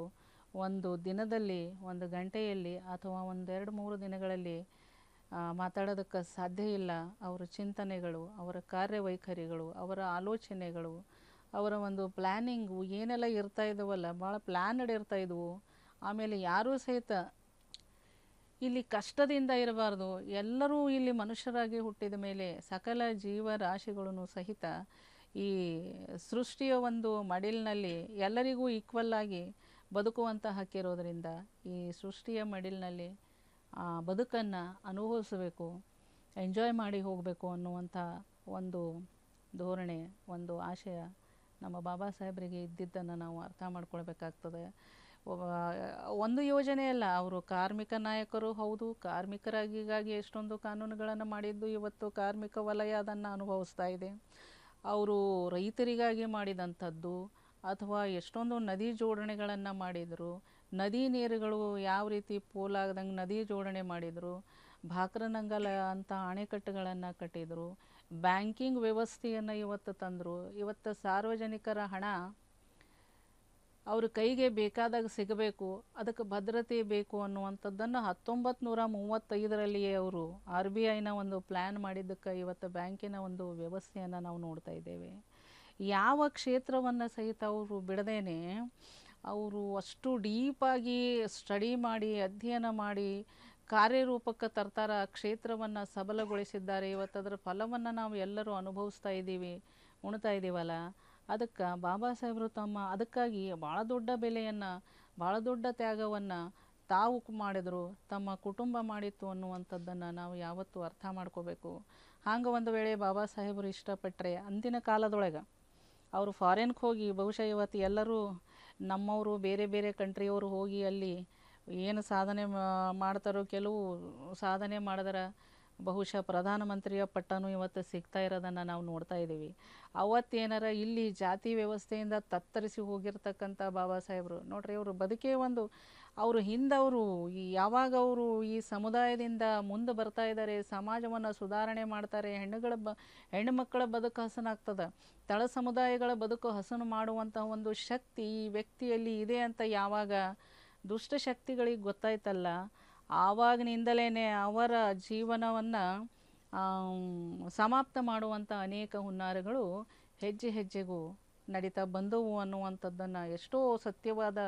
ಒಂದು ದಿನದಲ್ಲಿ, ಒಂದು ಗಂಟೆಯಲ್ಲಿ ಅಥವಾ ಒಂದೆರಡು ಮೂರು ದಿನಗಳಲ್ಲಿ ಮಾತಾಡೋದಕ್ಕೆ ಸಾಧ್ಯ ಇಲ್ಲ. ಅವರ ಚಿಂತನೆಗಳು, ಅವರ ಕಾರ್ಯವೈಖರಿಗಳು, ಅವರ ಆಲೋಚನೆಗಳು, ಅವರ ಒಂದು ಪ್ಲ್ಯಾನಿಂಗು ಏನೆಲ್ಲ ಇರ್ತಾ ಇದ್ದವಲ್ಲ, ಭಾಳ ಪ್ಲ್ಯಾನ್ಡ್ ಇರ್ತಾ ಇದ್ವು. ಆಮೇಲೆ ಯಾರೂ ಸಹಿತ ಇಲ್ಲಿ ಕಷ್ಟದಿಂದ ಇರಬಾರ್ದು, ಎಲ್ಲರೂ ಇಲ್ಲಿ ಮನುಷ್ಯರಾಗಿ ಹುಟ್ಟಿದ ಮೇಲೆ ಸಕಲ ಜೀವರಾಶಿಗಳನ್ನು ಸಹಿತ ಈ ಸೃಷ್ಟಿಯ ಒಂದು ಮಡಿಲಿನಲ್ಲಿ ಎಲ್ಲರಿಗೂ ಈಕ್ವಲ್ ಆಗಿ ಬದುಕುವಂಥ ಹಕ್ಕಿರೋದರಿಂದ ಈ ಸೃಷ್ಟಿಯ ಮಡಿಲಿನಲ್ಲಿ ಆ ಬದುಕನ್ನು ಅನುಭವಿಸಬೇಕು, ಎಂಜಾಯ್ ಮಾಡಿ ಹೋಗಬೇಕು ಅನ್ನುವಂಥ ಒಂದು ಧೋರಣೆ, ಒಂದು ಆಶಯ ನಮ್ಮ ಬಾಬಾ ಸಾಹೇಬರಿಗೆ ಇದ್ದಿದ್ದನ್ನು ನಾವು ಅರ್ಥ ಮಾಡ್ಕೊಳ್ಬೇಕಾಗ್ತದೆ. ಒಂದು ಯೋಜನೆ ಅಲ್ಲ, ಅವರು ಕಾರ್ಮಿಕ ನಾಯಕರು ಹೌದು. ಕಾರ್ಮಿಕರಿಗಾಗಿ ಎಷ್ಟೊಂದು ಕಾನೂನುಗಳನ್ನು ಮಾಡಿದ್ದು ಇವತ್ತು ಕಾರ್ಮಿಕ ವಲಯ ಅದನ್ನು ಅನುಭವಿಸ್ತಾ ಇದೆ. ಅವರು ರೈತರಿಗಾಗಿ ಮಾಡಿದಂಥದ್ದು, ಅಥವಾ ಎಷ್ಟೊಂದು ನದಿ ಜೋಡಣೆಗಳನ್ನು ಮಾಡಿದರು. ನದಿ ನೀರುಗಳು ಯಾವ ರೀತಿ ಪೋಲಾಗದಂಗೆ ನದಿ ಜೋಡಣೆ ಮಾಡಿದರು. ಭಾಕ್ರನಂಗಲ ಅಂತ ಅಣೆಕಟ್ಟುಗಳನ್ನು ಕಟ್ಟಿದರು. ಬ್ಯಾಂಕಿಂಗ್ ವ್ಯವಸ್ಥೆಯನ್ನು ಇವತ್ತು ತಂದರು. ಇವತ್ತು ಸಾರ್ವಜನಿಕರ ಹಣ ಅವ್ರ ಕೈಗೆ ಬೇಕಾದಾಗ ಸಿಗಬೇಕು, ಅದಕ್ಕೆ ಭದ್ರತೆ ಬೇಕು ಅನ್ನುವಂಥದ್ದನ್ನು 1935ರಲ್ಲಿಯೇ ಅವರು RBIನ ಒಂದು ಪ್ಲ್ಯಾನ್ ಮಾಡಿದ್ದಕ್ಕೆ ಇವತ್ತು ಬ್ಯಾಂಕಿನ ಒಂದು ವ್ಯವಸ್ಥೆಯನ್ನು ನಾವು ನೋಡ್ತಾ ಇದ್ದೇವೆ. ಯಾವ ಕ್ಷೇತ್ರವನ್ನು ಸಹಿತ ಅವರು ಬಿಡದೇನೆ ಅವರು ಅಷ್ಟು ಡೀಪಾಗಿ ಸ್ಟಡಿ ಮಾಡಿ, ಅಧ್ಯಯನ ಮಾಡಿ ಕಾರ್ಯರೂಪಕ್ಕೆ ತರ್ತಾರ ಕ್ಷೇತ್ರವನ್ನು ಸಬಲಗೊಳಿಸಿದ್ದಾರೆ. ಇವತ್ತು ಅದರ ಫಲವನ್ನು ನಾವು ಎಲ್ಲರೂ ಅನುಭವಿಸ್ತಾ ಇದ್ದೀವಿ, ಉಣ್ತಾ ಇದ್ದೀವಲ್ಲ. ಅದಕ್ಕೆ ಬಾಬಾ ಸಾಹೇಬರು ಅದಕ್ಕಾಗಿ ಭಾಳ ದೊಡ್ಡ ಬೆಲೆಯನ್ನು, ಭಾಳ ದೊಡ್ಡ ತ್ಯಾಗವನ್ನು ತಾವು ಮಾಡಿದರು, ತಮ್ಮ ಕುಟುಂಬ ಮಾಡಿತ್ತು ಅನ್ನುವಂಥದ್ದನ್ನು ನಾವು ಯಾವತ್ತೂ ಅರ್ಥ ಮಾಡ್ಕೋಬೇಕು. ಹಂಗೆ ಒಂದು ವೇಳೆ ಬಾಬಾ ಸಾಹೇಬರು ಇಷ್ಟಪಟ್ಟರೆ ಅಂದಿನ ಕಾಲದೊಳಗೆ ಅವರು ಫಾರಿನ್ಗೆ ಹೋಗಿ, ಬಹುಶಃ ಇವತ್ತು ಎಲ್ಲರೂ ನಮ್ಮವರು ಬೇರೆ ಬೇರೆ ಕಂಟ್ರಿಯವರು ಹೋಗಿ ಅಲ್ಲಿ ಏನು ಸಾಧನೆ ಮಾಡ್ತಾರೋ, ಕೆಲವು ಸಾಧನೆ ಮಾಡಿದ್ರೆ ಬಹುಶಃ ಪ್ರಧಾನಮಂತ್ರಿಯ ಪಟ್ಟನೂ ಇವತ್ತು ಸಿಗ್ತಾ ಇರೋದನ್ನು ನಾವು ನೋಡ್ತಾ ಇದ್ದೀವಿ. ಅವತ್ತೇನಾರ ಇಲ್ಲಿ ಜಾತಿ ವ್ಯವಸ್ಥೆಯಿಂದ ತತ್ತರಿಸಿ ಹೋಗಿರ್ತಕ್ಕಂಥ ಬಾಬಾ ಸಾಹೇಬರು ನೋಡ್ರಿ, ಅವರು ಬದುಕೇ ಒಂದು, ಅವರು ಹಿಂದವರು ಯಾವಾಗ ಅವರು ಈ ಸಮುದಾಯದಿಂದ ಮುಂದೆ ಬರ್ತಾ ಇದ್ದಾರೆ, ಸಮಾಜವನ್ನು ಸುಧಾರಣೆ ಮಾಡ್ತಾರೆ, ಹೆಣ್ಣು ಮಕ್ಕಳ ಬದುಕು ಹಸನಾಗ್ತದೆ, ತಳ ಸಮುದಾಯಗಳ ಬದುಕು ಹಸನು ಮಾಡುವಂಥ ಒಂದು ಶಕ್ತಿ ಈ ವ್ಯಕ್ತಿಯಲ್ಲಿ ಇದೆ ಅಂತ ಯಾವಾಗ ದುಷ್ಟಶಕ್ತಿಗಳಿಗೆ ಗೊತ್ತಾಯ್ತಲ್ಲ, ಆವಾಗಿನಿಂದಲೇ ಅವರ ಜೀವನವನ್ನು ಸಮಾಪ್ತ ಮಾಡುವಂಥ ಅನೇಕ ಹುನ್ನಾರಗಳು ಹೆಜ್ಜೆ ಹೆಜ್ಜೆಗೂ ನಡೀತಾ ಬಂದವು ಅನ್ನುವಂಥದ್ದನ್ನು, ಎಷ್ಟೋ ಸತ್ಯವಾದ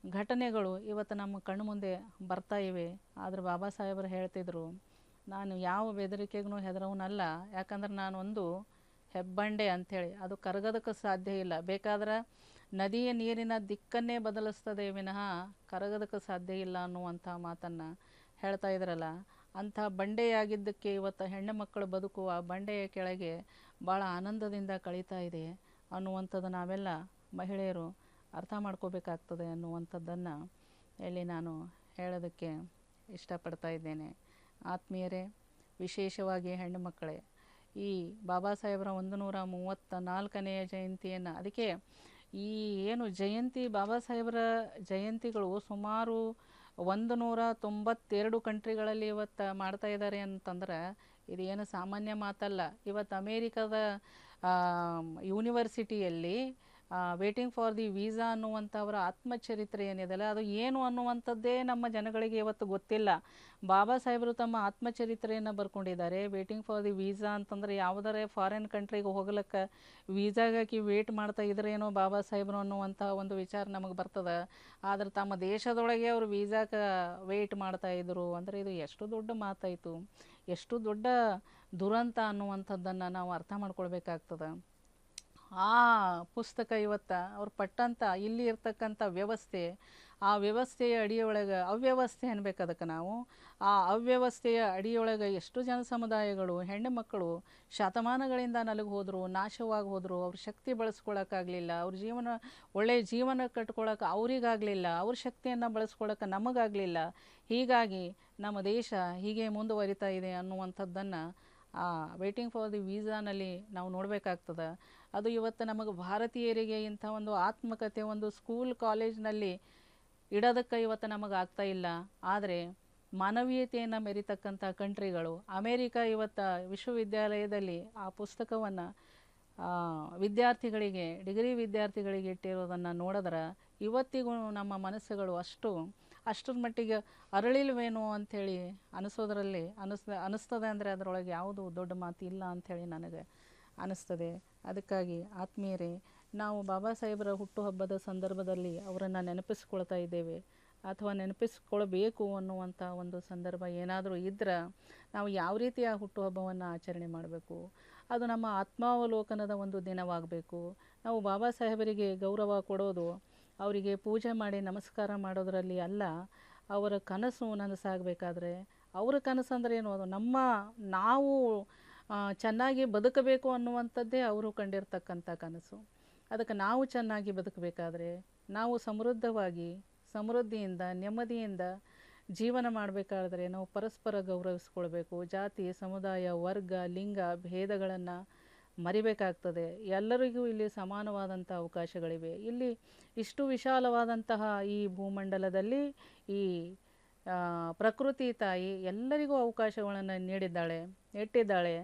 ಘಟನೆಗಳು ಇವತ್ತು ನಮ್ಮ ಕಣ್ಣು ಮುಂದೆ ಬರ್ತಾ ಇವೆ. ಆದರೆ ಬಾಬಾ ಸಾಹೇಬರು ಹೇಳ್ತಿದ್ರು, ನಾನು ಯಾವ ಬೆದರಿಕೆಗೂ ಹೆದರವನಲ್ಲ, ಯಾಕಂದ್ರೆ ನಾನು ಒಂದು ಹೆಬ್ಬಂಡೆ ಅಂಥೇಳಿ, ಅದು ಕರಗೋದಕ್ಕೆ ಸಾಧ್ಯ ಇಲ್ಲ. ಬೇಕಾದ್ರೆ ನದಿಯ ನೀರಿನ ದಿಕ್ಕನ್ನೇ ಬದಲಿಸ್ತದೆ ವಿನಃ ಕರಗೋದಕ್ಕೆ ಸಾಧ್ಯ ಇಲ್ಲ ಅನ್ನುವಂಥ ಮಾತನ್ನು ಹೇಳ್ತಾ ಇದ್ರಲ್ಲ. ಅಂಥ ಬಂಡೆಯಾಗಿದ್ದಕ್ಕೆ ಇವತ್ತು ಹೆಣ್ಣು ಮಕ್ಕಳು ಬದುಕು ಆ ಬಂಡೆಯ ಕೆಳಗೆ ಭಾಳ ಆನಂದದಿಂದ ಕಳೀತಾ ಇದೆ ಅನ್ನುವಂಥದ್ದು ನಾವೆಲ್ಲ ಮಹಿಳೆಯರು ಅರ್ಥ ಮಾಡ್ಕೋಬೇಕಾಗ್ತದೆ ಅನ್ನುವಂಥದ್ದನ್ನು ಇಲ್ಲಿ ನಾನು ಹೇಳೋದಕ್ಕೆ ಇಷ್ಟಪಡ್ತಾ ಇದ್ದೇನೆ. ಆತ್ಮೀಯರೇ, ವಿಶೇಷವಾಗಿ ಹೆಣ್ಣು ಮಕ್ಕಳೇ, ಈ ಬಾಬಾ ಸಾಹೇಬರ 134ನೇ ಜಯಂತಿಯನ್ನು, ಅದಕ್ಕೆ ಈ ಏನು ಜಯಂತಿ, ಬಾಬಾ ಸಾಹೇಬರ ಜಯಂತಿಗಳು ಸುಮಾರು 192 ಕಂಟ್ರಿಗಳಲ್ಲಿ ಇವತ್ತು ಮಾಡ್ತಾ ಇದ್ದಾರೆ ಅಂತಂದ್ರೆ ಇದೇನು ಸಾಮಾನ್ಯ ಮಾತಲ್ಲ. ಇವತ್ತು ಅಮೇರಿಕದ ಯೂನಿವರ್ಸಿಟಿಯಲ್ಲಿ ವೇಟಿಂಗ್ ಫಾರ್ ದಿ ವೀಸಾ ಅನ್ನುವಂಥ ಅವರ ಆತ್ಮಚರಿತ್ರೆ ಏನಿದೆಯಲ್ಲ, ಅದು ಏನು ಅನ್ನುವಂಥದ್ದೇ ನಮ್ಮ ಜನಗಳಿಗೆ ಇವತ್ತು ಗೊತ್ತಿಲ್ಲ. ಬಾಬಾ ಸಾಹೇಬರು ತಮ್ಮ ಆತ್ಮಚರಿತ್ರೆಯನ್ನು ಬರ್ಕೊಂಡಿದ್ದಾರೆ. ವೇಟಿಂಗ್ ಫಾರ್ ದಿ ವೀಸಾ ಅಂತಂದರೆ ಯಾವುದರೇ ಫಾರಿನ್ ಕಂಟ್ರಿಗೆ ಹೋಗ್ಲಿಕ್ಕೆ ವೀಸಾಗಾಗಿ ವೇಟ್ ಮಾಡ್ತಾ ಇದ್ರೇನೋ ಬಾಬಾ ಸಾಹೇಬರು ಅನ್ನುವಂಥ ಒಂದು ವಿಚಾರ ನಮಗೆ ಬರ್ತದೆ. ಆದರೆ ತಮ್ಮ ದೇಶದೊಳಗೆ ಅವರು ವೀಸಾಕ್ಕೆ ವೇಟ್ ಮಾಡ್ತಾಯಿದ್ರು ಅಂದರೆ ಇದು ಎಷ್ಟು ದೊಡ್ಡ ಮಾತಾಯಿತು, ಎಷ್ಟು ದೊಡ್ಡ ದುರಂತ ಅನ್ನುವಂಥದ್ದನ್ನು ನಾವು ಅರ್ಥ ಮಾಡ್ಕೊಳ್ಬೇಕಾಗ್ತದೆ. ಆ ಪುಸ್ತಕ ಇವತ್ತು ಅವ್ರು ಪಟ್ಟಂಥ ಇಲ್ಲಿ ಇರ್ತಕ್ಕಂಥ ವ್ಯವಸ್ಥೆ, ಆ ವ್ಯವಸ್ಥೆಯ ಅಡಿಯೊಳಗೆ ಅವ್ಯವಸ್ಥೆ ಅನ್ಬೇಕು ಅದಕ್ಕೆ ನಾವು. ಆ ಅವ್ಯವಸ್ಥೆಯ ಅಡಿಯೊಳಗೆ ಎಷ್ಟು ಜನ ಸಮುದಾಯಗಳು, ಹೆಣ್ಣು ಮಕ್ಕಳು ಶತಮಾನಗಳಿಂದ ನಲಗಿ ಹೋದರು, ನಾಶವಾಗಿ ಹೋದರು. ಅವ್ರ ಶಕ್ತಿ ಬಳಸ್ಕೊಳಕ್ಕಾಗಲಿಲ್ಲ, ಅವ್ರ ಜೀವನ ಒಳ್ಳೆಯ ಜೀವನ ಕಟ್ಕೊಳಕ್ಕೆ ಅವರಿಗಾಗಲಿಲ್ಲ, ಅವ್ರ ಶಕ್ತಿಯನ್ನು ಬಳಸ್ಕೊಳಕ್ಕೆ ನಮಗಾಗಲಿಲ್ಲ. ಹೀಗಾಗಿ ನಮ್ಮ ದೇಶ ಹೀಗೆ ಮುಂದುವರಿತಾ ಇದೆ ಅನ್ನುವಂಥದ್ದನ್ನು ಆ ವೇಟಿಂಗ್ ಫಾರ್ ದಿ ವೀಸಾನಲ್ಲಿ ನಾವು ನೋಡಬೇಕಾಗ್ತದೆ. ಅದು ಇವತ್ತು ನಮಗೆ ಭಾರತೀಯರಿಗೆ ಇಂಥ ಒಂದು ಆತ್ಮಕತೆ ಒಂದು ಸ್ಕೂಲ್ ಕಾಲೇಜ್ನಲ್ಲಿ ಇಡೋದಕ್ಕೆ ಇವತ್ತು ನಮಗೆ ಆಗ್ತಾ ಇಲ್ಲ. ಆದರೆ ಮಾನವೀಯತೆಯನ್ನು ಮೆರಿತಕ್ಕಂಥ ಕಂಟ್ರಿಗಳು, ಅಮೇರಿಕ ಇವತ್ತು ವಿಶ್ವವಿದ್ಯಾಲಯದಲ್ಲಿ ಆ ಪುಸ್ತಕವನ್ನು ವಿದ್ಯಾರ್ಥಿಗಳಿಗೆ, ಡಿಗ್ರಿ ವಿದ್ಯಾರ್ಥಿಗಳಿಗೆ ಇಟ್ಟಿರೋದನ್ನು ನೋಡಿದ್ರೆ ಇವತ್ತಿಗೂ ನಮ್ಮ ಮನಸ್ಸುಗಳು ಅಷ್ಟರ ಮಟ್ಟಿಗೆ ಅರಳಿಲ್ವೇನೋ ಅಂಥೇಳಿ ಅನಿಸೋದ್ರಲ್ಲಿ ಅನಿಸ್ತದೆ. ಅಂದರೆ ಅದರೊಳಗೆ ಯಾವುದು ದೊಡ್ಡ ಮಾತು ಇಲ್ಲ ಅಂಥೇಳಿ ನನಗೆ ಅನಿಸ್ತದೆ. ಅದಕ್ಕಾಗಿ ಆತ್ಮೀಯರೇ, ನಾವು ಬಾಬಾ ಸಾಹೇಬರ ಹುಟ್ಟುಹಬ್ಬದ ಸಂದರ್ಭದಲ್ಲಿ ಅವರನ್ನು ನೆನಪಿಸ್ಕೊಳ್ತಾ ಇದ್ದೇವೆ ಅಥವಾ ನೆನಪಿಸ್ಕೊಳ್ಬೇಕು ಅನ್ನುವಂಥ ಒಂದು ಸಂದರ್ಭ ಏನಾದರೂ ಇದ್ರೆ ನಾವು ಯಾವ ರೀತಿ ಆ ಹುಟ್ಟುಹಬ್ಬವನ್ನು ಆಚರಣೆ ಮಾಡಬೇಕು, ಅದು ನಮ್ಮ ಆತ್ಮಾವಲೋಕನದ ಒಂದು ದಿನವಾಗಬೇಕು. ನಾವು ಬಾಬಾ ಸಾಹೇಬರಿಗೆ ಗೌರವ ಕೊಡೋದು, ಅವರಿಗೆ ಪೂಜೆ ಮಾಡಿ ನಮಸ್ಕಾರ ಮಾಡೋದರಲ್ಲಿ ಅಲ್ಲ. ಅವರ ಕನಸು ನನಸಾಗಬೇಕಾದ್ರೆ, ಅವರ ಕನಸು ಅಂದರೆ ಏನು, ಅದು ನಾವು ಚೆನ್ನಾಗಿ ಬದುಕಬೇಕು ಅನ್ನುವಂಥದ್ದೇ ಅವರು ಕಂಡಿರ್ತಕ್ಕಂಥ ಕನಸು. ಅದಕ್ಕೆ ನಾವು ಚೆನ್ನಾಗಿ ಬದುಕಬೇಕಾದ್ರೆ, ನಾವು ಸಮೃದ್ಧಿಯಿಂದ ನೆಮ್ಮದಿಯಿಂದ ಜೀವನ ಮಾಡಬೇಕಾದ್ರೆ ನಾವು ಪರಸ್ಪರ ಗೌರವಿಸ್ಕೊಳ್ಬೇಕು. ಜಾತಿ, ಸಮುದಾಯ, ವರ್ಗ, ಲಿಂಗ ಭೇದಗಳನ್ನು ಮರಿಬೇಕಾಗ್ತದೆ. ಎಲ್ಲರಿಗೂ ಇಲ್ಲಿ ಸಮಾನವಾದಂಥ ಅವಕಾಶಗಳಿವೆ. ಇಲ್ಲಿ ಇಷ್ಟು ವಿಶಾಲವಾದಂತಹ ಈ ಭೂಮಂಡಲದಲ್ಲಿ ಈ ಪ್ರಕೃತಿ ತಾಯಿ ಎಲ್ಲರಿಗೂ ಅವಕಾಶಗಳನ್ನು ಇಟ್ಟಿದ್ದಾಳೆ.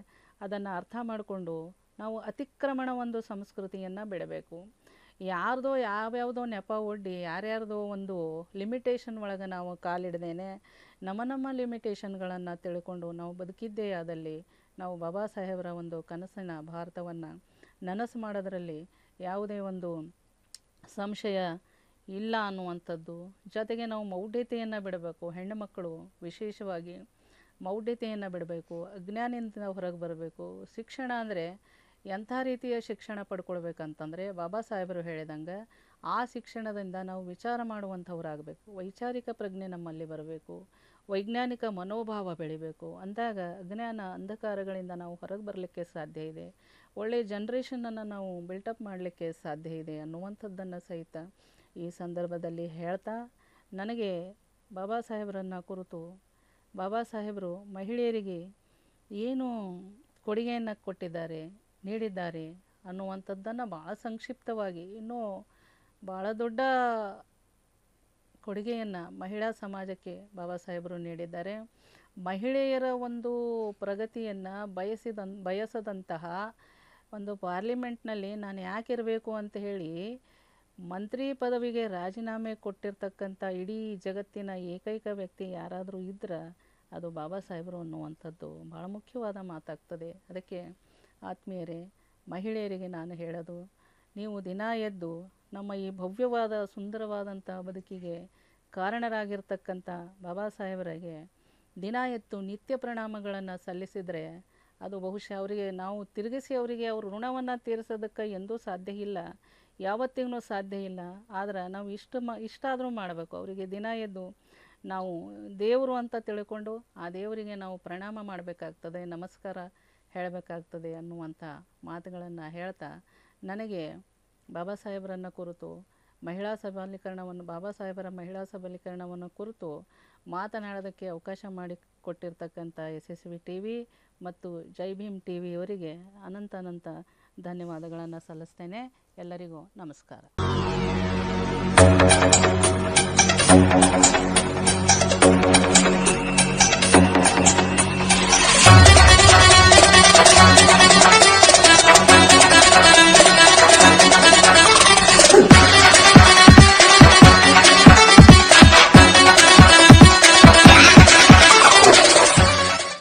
ಅದನ್ನು ಅರ್ಥ ಮಾಡಿಕೊಂಡು ನಾವು ಅತಿಕ್ರಮಣ ಒಂದು ಸಂಸ್ಕೃತಿಯನ್ನು ಬಿಡಬೇಕು. ಯಾರ್ದೋ ಯಾವ್ಯಾವುದೋ ನೆಪ ಒಡ್ಡಿ ಯಾರ್ಯಾರ್ದೋ ಒಂದು ಲಿಮಿಟೇಷನ್ ಒಳಗೆ ನಾವು ಕಾಲಿಡ್ದೇನೆ ನಮ್ಮ ಲಿಮಿಟೇಷನ್ಗಳನ್ನು ತಿಳ್ಕೊಂಡು ನಾವು ಬದುಕಿದ್ದೇ ಆದಲ್ಲಿ ನಾವು ಬಾಬಾ ಸಾಹೇಬರ ಒಂದು ಕನಸಿನ ಭಾರತವನ್ನು ನನಸು ಮಾಡೋದರಲ್ಲಿ ಯಾವುದೇ ಒಂದು ಸಂಶಯ ಇಲ್ಲ ಅನ್ನುವಂಥದ್ದು. ಜೊತೆಗೆ ನಾವು ಮೌಢ್ಯತೆಯನ್ನು ಬಿಡಬೇಕು. ಹೆಣ್ಣು ಮಕ್ಕಳು ವಿಶೇಷವಾಗಿ ಮೌಢ್ಯತೆಯನ್ನು ಬಿಡಬೇಕು, ಅಜ್ಞಾನದಿಂದ ಹೊರಗೆ ಬರಬೇಕು. ಶಿಕ್ಷಣ ಅಂದರೆ ಎಂಥ ರೀತಿಯ ಶಿಕ್ಷಣ ಪಡ್ಕೊಳ್ಬೇಕಂತಂದರೆ ಬಾಬಾ ಸಾಹೇಬರು ಹೇಳಿದಂಗೆ ಆ ಶಿಕ್ಷಣದಿಂದ ನಾವು ವಿಚಾರ ಮಾಡುವಂಥವ್ರಾಗಬೇಕು. ವೈಚಾರಿಕ ಪ್ರಜ್ಞೆ ನಮ್ಮಲ್ಲಿ ಬರಬೇಕು, ವೈಜ್ಞಾನಿಕ ಮನೋಭಾವ ಬೆಳಿಬೇಕು. ಅಂದಾಗ ಅಜ್ಞಾನ ಅಂಧಕಾರಗಳಿಂದ ನಾವು ಹೊರಗೆ ಬರಲಿಕ್ಕೆ ಸಾಧ್ಯ ಇದೆ, ಒಳ್ಳೆಯ ಜನ್ರೇಷನನ್ನು ನಾವು ಬಿಲ್ಟಪ್ ಮಾಡಲಿಕ್ಕೆ ಸಾಧ್ಯ ಇದೆ ಅನ್ನುವಂಥದ್ದನ್ನು ಸಹಿತ ಈ ಸಂದರ್ಭದಲ್ಲಿ ಹೇಳ್ತಾ, ನನಗೆ ಬಾಬಾ ಸಾಹೇಬರನ್ನು ಕುರಿತು ಬಾಬಾ ಸಾಹೇಬರು ಮಹಿಳೆಯರಿಗೆ ಏನು ಕೊಡುಗೆಯನ್ನು ನೀಡಿದ್ದಾರೆ ಅನ್ನುವಂಥದ್ದನ್ನು ಭಾಳ ಸಂಕ್ಷಿಪ್ತವಾಗಿ, ಇನ್ನೂ ಭಾಳ ದೊಡ್ಡ ಕೊಡುಗೆಯನ್ನು ಮಹಿಳಾ ಸಮಾಜಕ್ಕೆ ಬಾಬಾ ಸಾಹೇಬರು ನೀಡಿದ್ದಾರೆ. ಮಹಿಳೆಯರ ಒಂದು ಪ್ರಗತಿಯನ್ನು ಬಯಸದಂತಹ ಒಂದು ಪಾರ್ಲಿಮೆಂಟ್ನಲ್ಲಿ ನಾನು ಯಾಕಿರಬೇಕು ಅಂತ ಹೇಳಿ ಮಂತ್ರಿ ಪದವಿಗೆ ರಾಜೀನಾಮೆ ಕೊಟ್ಟಿರ್ತಕ್ಕಂಥ ಇಡೀ ಜಗತ್ತಿನ ಏಕೈಕ ವ್ಯಕ್ತಿ ಯಾರಾದರೂ ಇದ್ರೆ ಅದು ಬಾಬಾ ಸಾಹೇಬರು ಅನ್ನುವಂಥದ್ದು ಭಾಳ ಮುಖ್ಯವಾದ ಮಾತಾಗ್ತದೆ. ಅದಕ್ಕೆ ಆತ್ಮೀಯರೇ, ಮಹಿಳೆಯರಿಗೆ ನಾನು ಹೇಳೋದು, ನೀವು ದಿನ ಎದ್ದು ನಮ್ಮ ಈ ಭವ್ಯವಾದ ಸುಂದರವಾದಂಥ ಬದುಕಿಗೆ ಕಾರಣರಾಗಿರ್ತಕ್ಕಂಥ ಬಾಬಾ ಸಾಹೇಬರಿಗೆ ದಿನ ಎದ್ದು ನಿತ್ಯ ಪ್ರಣಾಮಗಳನ್ನು ಸಲ್ಲಿಸಿದರೆ ಅದು ಬಹುಶಃ ಅವರಿಗೆ ನಾವು ತಿರುಗಿಸಿ ಅವರಿಗೆ ಅವ್ರ ಋಣವನ್ನು ತೀರಿಸೋದಕ್ಕೆ ಎಂದೂ ಸಾಧ್ಯ ಇಲ್ಲ, ಯಾವತ್ತಿಗೂ ಸಾಧ್ಯ ಇಲ್ಲ. ಆದ್ರೆ ನಾವು ಇಷ್ಟಾದರೂ ಮಾಡಬೇಕು. ಅವರಿಗೆ ದಿನ ಎದ್ದು ನಾವು ದೇವರು ಅಂತ ತಿಳ್ಕೊಂಡು ಆ ದೇವರಿಗೆ ನಾವು ಪ್ರಣಾಮ ಮಾಡಬೇಕಾಗ್ತದೆ, ನಮಸ್ಕಾರ ಹೇಳಬೇಕಾಗ್ತದೆ ಅನ್ನುವಂಥ ಮಾತುಗಳನ್ನು ಹೇಳ್ತಾ, ನನಗೆ ಬಾಬಾ ಸಾಹೇಬರನ್ನು ಕುರಿತು ಬಾಬಾ ಸಾಹೇಬರ ಮಹಿಳಾ ಸಬಲೀಕರಣವನ್ನು ಕುರಿತು ಮಾತನಾಡೋದಕ್ಕೆ ಅವಕಾಶ ಮಾಡಿಕೊಟ್ಟಿರ್ತಕ್ಕಂಥ SSV TV ಮತ್ತು ಜೈ ಭೀಮ್ TV ಅವರಿಗೆ ಅನಂತ ಧನ್ಯವಾದಗಳನ್ನು ಸಲ್ಲಿಸ್ತೇನೆ. ಎಲ್ಲರಿಗೂ ನಮಸ್ಕಾರ.